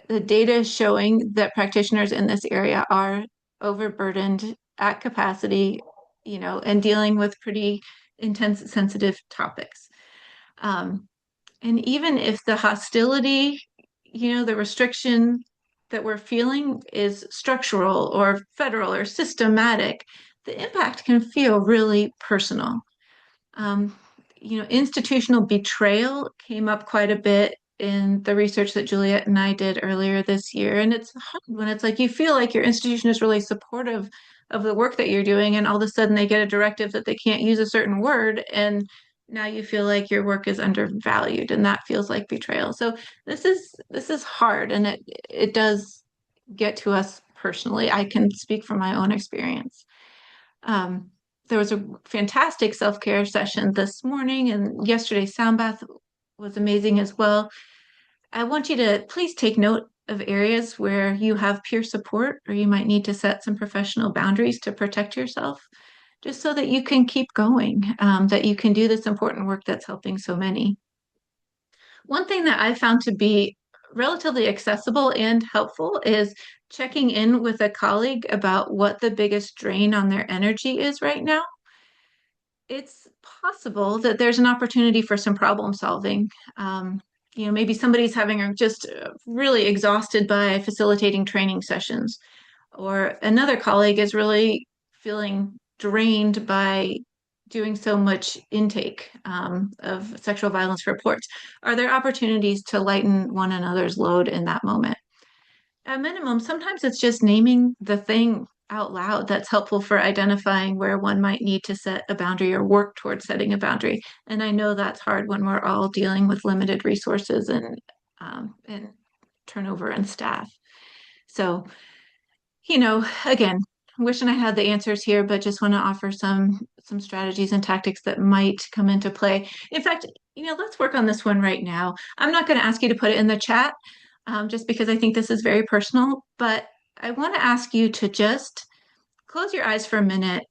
the data is showing that practitioners in this area are overburdened at capacity, and dealing with pretty intense, sensitive topics. Um, And even if the hostility, the restriction that we're feeling is structural or federal or systematic, the impact can feel really personal. Um, Institutional betrayal came up quite a bit in the research that Juliet and I did earlier this year. And it's hard when it's like you feel like your institution is really supportive of the work that you're doing, and all of a sudden they get a directive that they can't use a certain word, and now you feel like your work is undervalued, and that feels like betrayal. So this is hard, and it does get to us personally. I can speak from my own experience. Um, there was a fantastic self-care session this morning, and yesterday's sound bath was amazing as well. I want you to please take note of areas where you have peer support, or you might need to set some professional boundaries to protect yourself, just so that you can keep going, that you can do this important work that's helping so many. One thing that I found to be relatively accessible and helpful is checking in with a colleague about what the biggest drain on their energy is right now. It's possible that there's an opportunity for some problem solving. Maybe somebody's having just really exhausted by facilitating training sessions, or another colleague is really feeling drained by doing so much intake of sexual violence reports. Are there opportunities to lighten one another's load in that moment? At minimum, sometimes it's just naming the thing out loud that's helpful for identifying where one might need to set a boundary or work towards setting a boundary. And I know that's hard when we're all dealing with limited resources and turnover and staff. So, again, wishing I had the answers here, but just want to offer some strategies and tactics that might come into play. In fact, let's work on this one right now. I'm not going to ask you to put it in the chat, just because I think this is very personal, but I want to ask you to just close your eyes for a minute,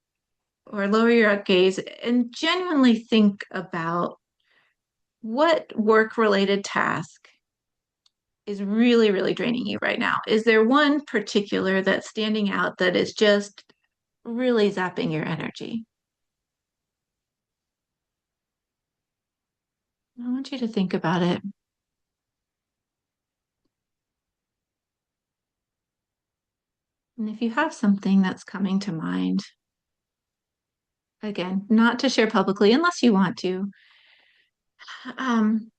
or lower your gaze, and genuinely think about what work-related task is really, really draining you right now. Is there one particular that's standing out that is just really zapping your energy? I want you to think about it. And if you have something that's coming to mind, Again, not to share publicly unless you want to. Um,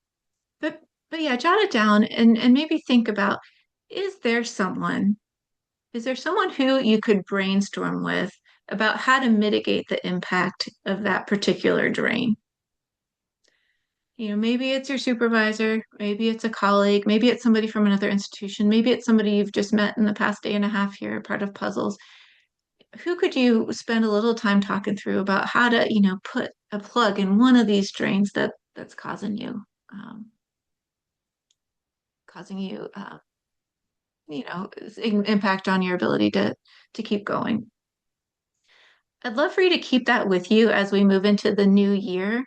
but but yeah, jot it down and maybe think about, is there someone, is there someone who you could brainstorm with about how to mitigate the impact of that particular drain? Maybe it's your supervisor, maybe it's a colleague, maybe it's somebody from another institution, maybe it's somebody you've just met in the past day and a half here, part of puzzles. Who could you spend a little time talking through about how to, put a plug in one of these drains that's um, causing you, impact on your ability to keep going. I'd love for you to keep that with you as we move into the new year.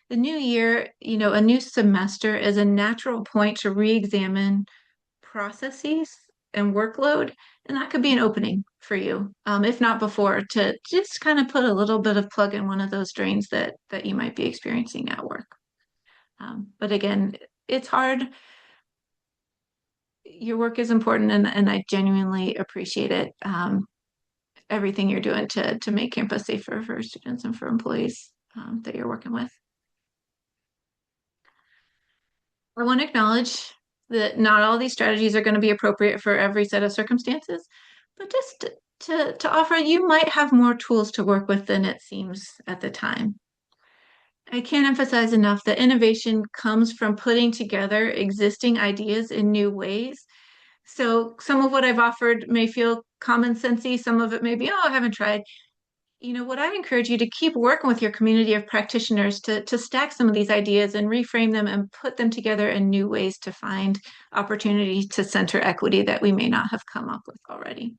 The new year, a new semester is a natural point to re-examine processes and workload, and that could be an opening for you, if not before, to just kind of put a little bit of plug in one of those drains that you might be experiencing at work. But again, it's hard. Your work is important, and I genuinely appreciate it. Everything you're doing to make campus safer for students and for employees that you're working with. I want to acknowledge that not all these strategies are going to be appropriate for every set of circumstances, but just to offer, you might have more tools to work with than it seems at the time. I can't emphasize enough that innovation comes from putting together existing ideas in new ways. So some of what I've offered may feel common sensey, some of it may be, oh, I haven't tried. What I encourage you to keep working with your community of practitioners to stack some of these ideas and reframe them and put them together in new ways to find opportunity to center equity that we may not have come up with already.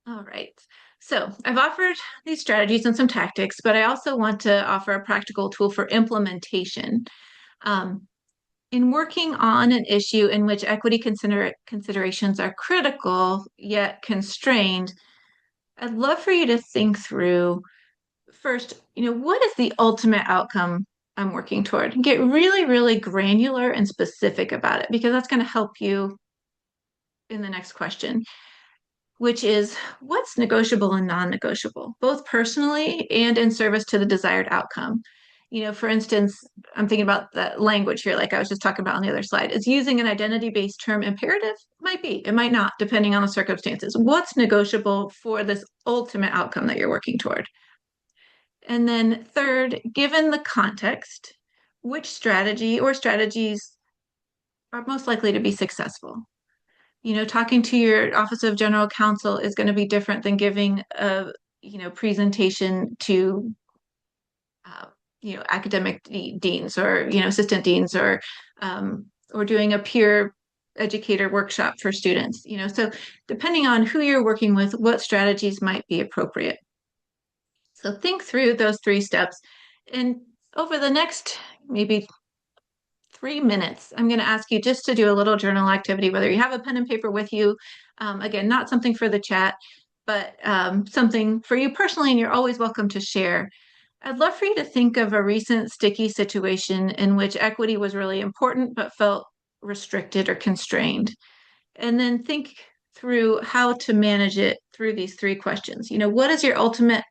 All right. So I've offered these strategies and some tactics, but I also want to offer a practical tool for implementation. Um, in working on an issue in which equity considerations are critical yet constrained, I'd love for you to think through first, what is the ultimate outcome I'm working toward? Get really, really granular and specific about it because that's going to help you in the next question, which is what's negotiable and non-negotiable, both personally and in service to the desired outcome. For instance, I'm thinking about that language here, like I was just talking about on the other slide. Is using an identity-based term imperative? Might be, it might not, depending on the circumstances. What's negotiable for this ultimate outcome that you're working toward? And then third, given the context, which strategy or strategies are most likely to be successful? Talking to your Office of General Counsel is going to be different than giving a, presentation to, academic deans or, assistant deans or doing a peer educator workshop for students. So depending on who you're working with, what strategies might be appropriate. So think through those 3 steps. And over the next maybe 3 minutes, I'm going to ask you just to do a little journal activity, whether you have a pen and paper with you. Again, not something for the chat, but something for you personally, and you're always welcome to share. I'd love for you to think of a recent sticky situation in which equity was really important but felt restricted or constrained. And then think through how to manage it through these 3 questions. What is your ultimate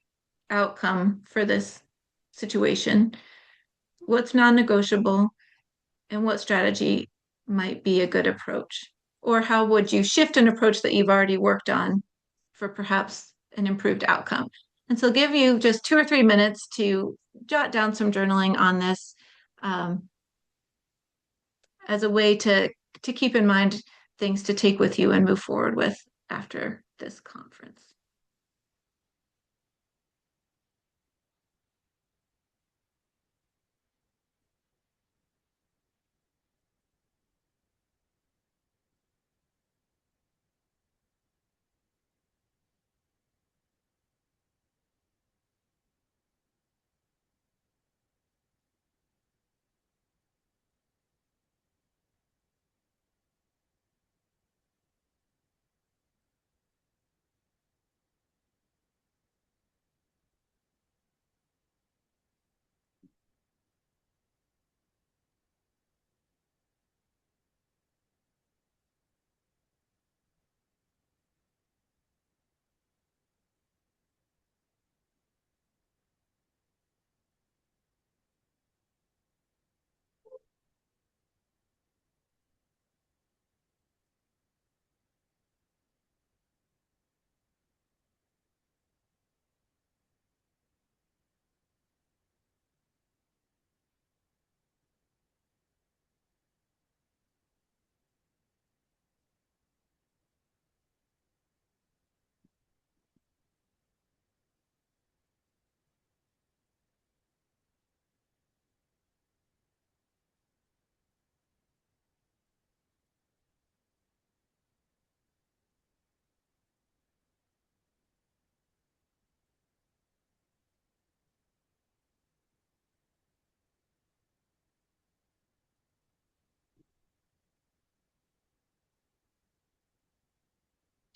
outcome for this situation? What's non-negotiable? And what strategy might be a good approach? Or how would you shift an approach that you've already worked on for perhaps an improved outcome? And so give you just 2 or 3 minutes to jot down some journaling on this as a way to keep in mind things to take with you and move forward with after this conference.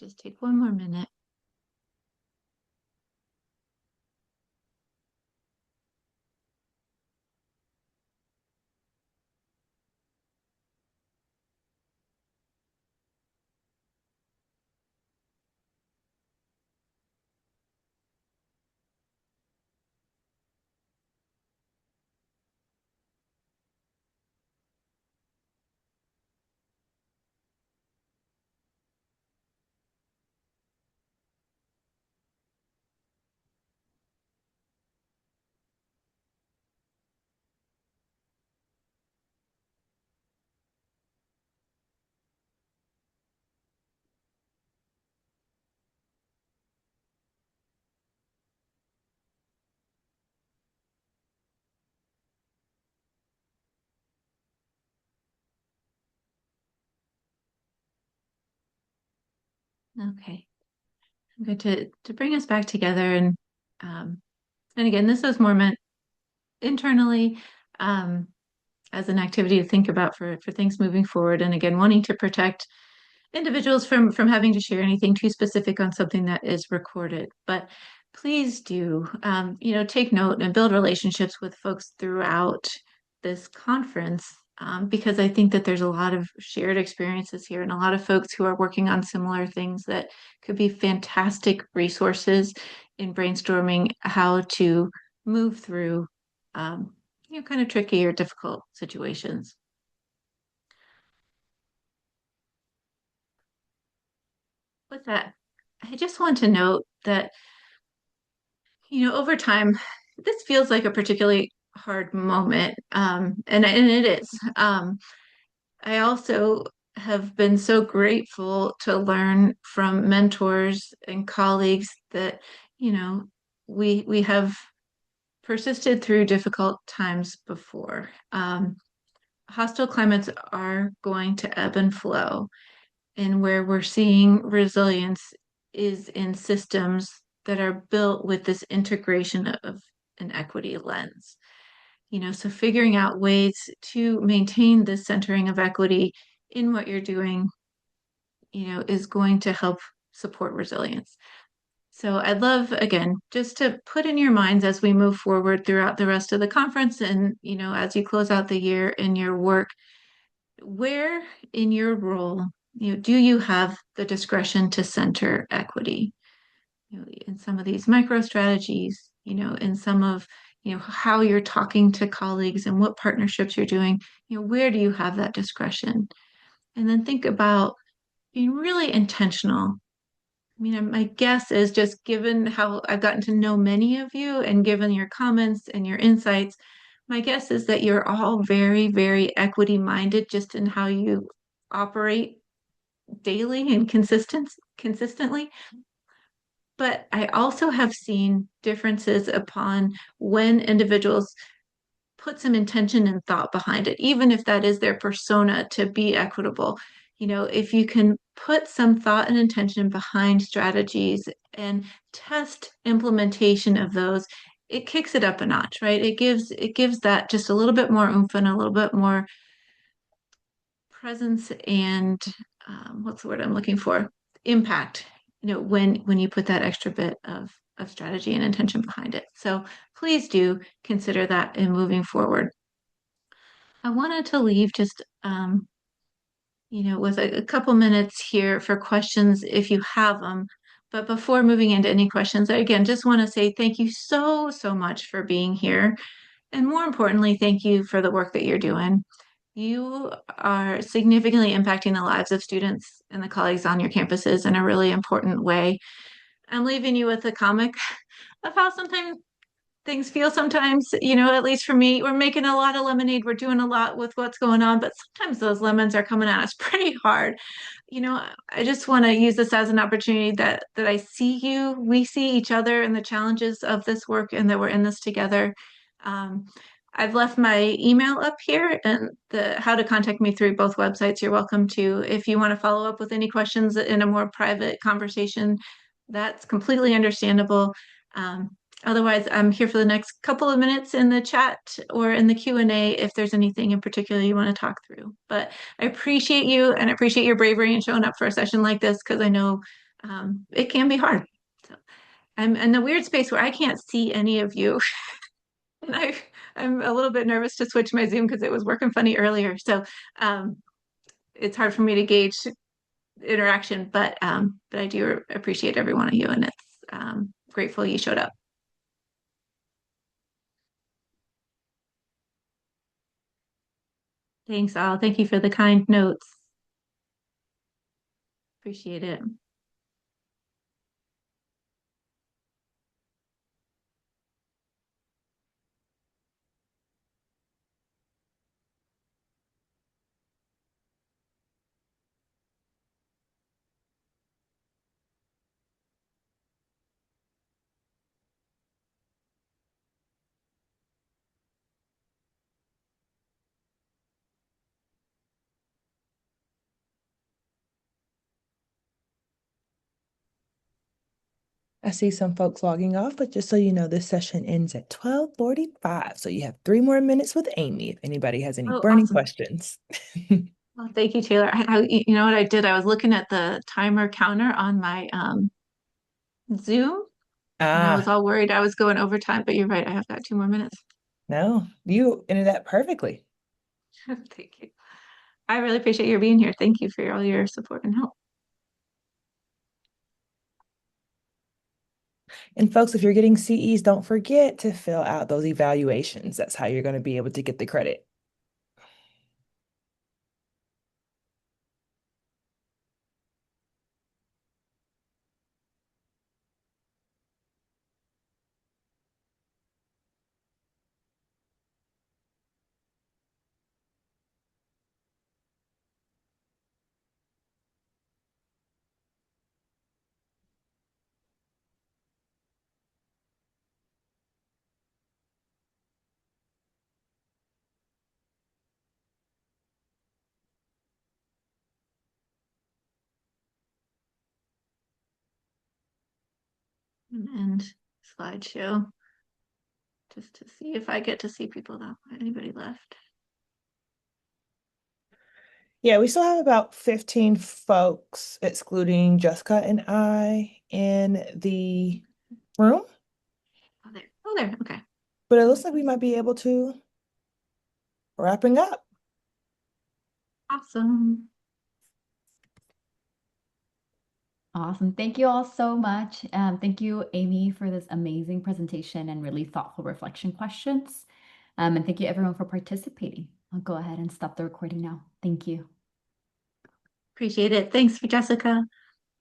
Just take one more minute. Okay. I'm going to bring us back together um, and again, this is more meant internally, um, as an activity to think about for things moving forward. And again, wanting to protect individuals from having to share anything too specific on something that is recorded. But please do, take note and build relationships with folks throughout this conference, because I think that there's a lot of shared experiences here and a lot of folks who are working on similar things that could be fantastic resources in brainstorming how to move through, kind of tricky or difficult situations. With that, I just want to note that, over time, this feels like a particularly hard moment, and it is. I also have been so grateful to learn from mentors and colleagues that, you know, we have persisted through difficult times before. Hostile climates are going to ebb and flow, and where we're seeing resilience is in systems that are built with this integration of an equity lens. So figuring out ways to maintain this centering of equity in what you're doing, is going to help support resilience. So I'd love, again, just to put in your minds as we move forward throughout the rest of the conference and, as you close out the year in your work, where in your role, do you have the discretion to center equity? In some of these micro strategies, in some of, how you're talking to colleagues and what partnerships you're doing, where do you have that discretion? And then think about being really intentional. I mean, my guess is just given how I've gotten to know many of you and given your comments and your insights, my guess is that you're all very, very equity minded just in how you operate daily and consistently. But I also have seen differences upon when individuals put some intention and thought behind it, even if that is their persona to be equitable. If you can put some thought and intention behind strategies and test implementation of those, it kicks it up a notch, right? It gives that just a little bit more oomph and a little bit more presence and, what's the word I'm looking for? Impact, when you put that extra bit of strategy and intention behind it. So please do consider that in moving forward. I wanted to leave just, with a couple minutes here for questions if you have them. But before moving into any questions, I again just want to say thank you so, so much for being here. And more importantly, thank you for the work that you're doing. You are significantly impacting the lives of students and the colleagues on your campuses in a really important way. I'm leaving you with a comic of how sometimes things feel sometimes, at least for me, we're making a lot of lemonade. We're doing a lot with what's going on, but sometimes those lemons are coming at us pretty hard. I just want to use this as an opportunity that I see you, we see each other and the challenges of this work and that we're in this together. Um, I've left my email up here and the how to contact me through both websites. You're welcome to, if you want to follow up with any questions in a more private conversation, that's completely understandable. Otherwise, I'm here for the next couple of minutes in the chat or in the Q&A if there's anything in particular you want to talk through. But I appreciate you and I appreciate your bravery in showing up for a session like this because I know it can be hard. So I'm in a weird space where I can't see any of you. And I'm a little bit nervous to switch my Zoom because it was working funny earlier. So um, it's hard for me to gauge interaction, but I do appreciate every one of you, and it's grateful you showed up. Thanks all. Thank you for the kind notes. Appreciate it. I see some folks logging off, but just so you know, this session ends at 12:45. So you have 3 more minutes with Amy if anybody has any Oh, burning awesome. questions. Well, thank you, Taylor. You know what I did? I was looking at the timer counter on my Zoom, and I was Ah, all worried I was going overtime, but you're right. I have got 2 more minutes. no, you ended that perfectly. Thank you. I really appreciate your being here. Thank you for all your support and help. And folks, if you're getting CEs, don't forget to fill out those evaluations. That's how you're going to be able to get the credit. And slideshow just to see if I get to see people though. Anybody left? Yeah, we still have about 15 folks, excluding Jessica and I, in the room, Oh, there. Oh, there. Okay. but it looks like we might be able to wrapping up. Awesome. Awesome. Thank you all so much. Thank you, Amy, for this amazing presentation and really thoughtful reflection questions. And thank you everyone for participating. I'll go ahead and stop the recording now. Thank you. Appreciate it. Thanks for Jessica.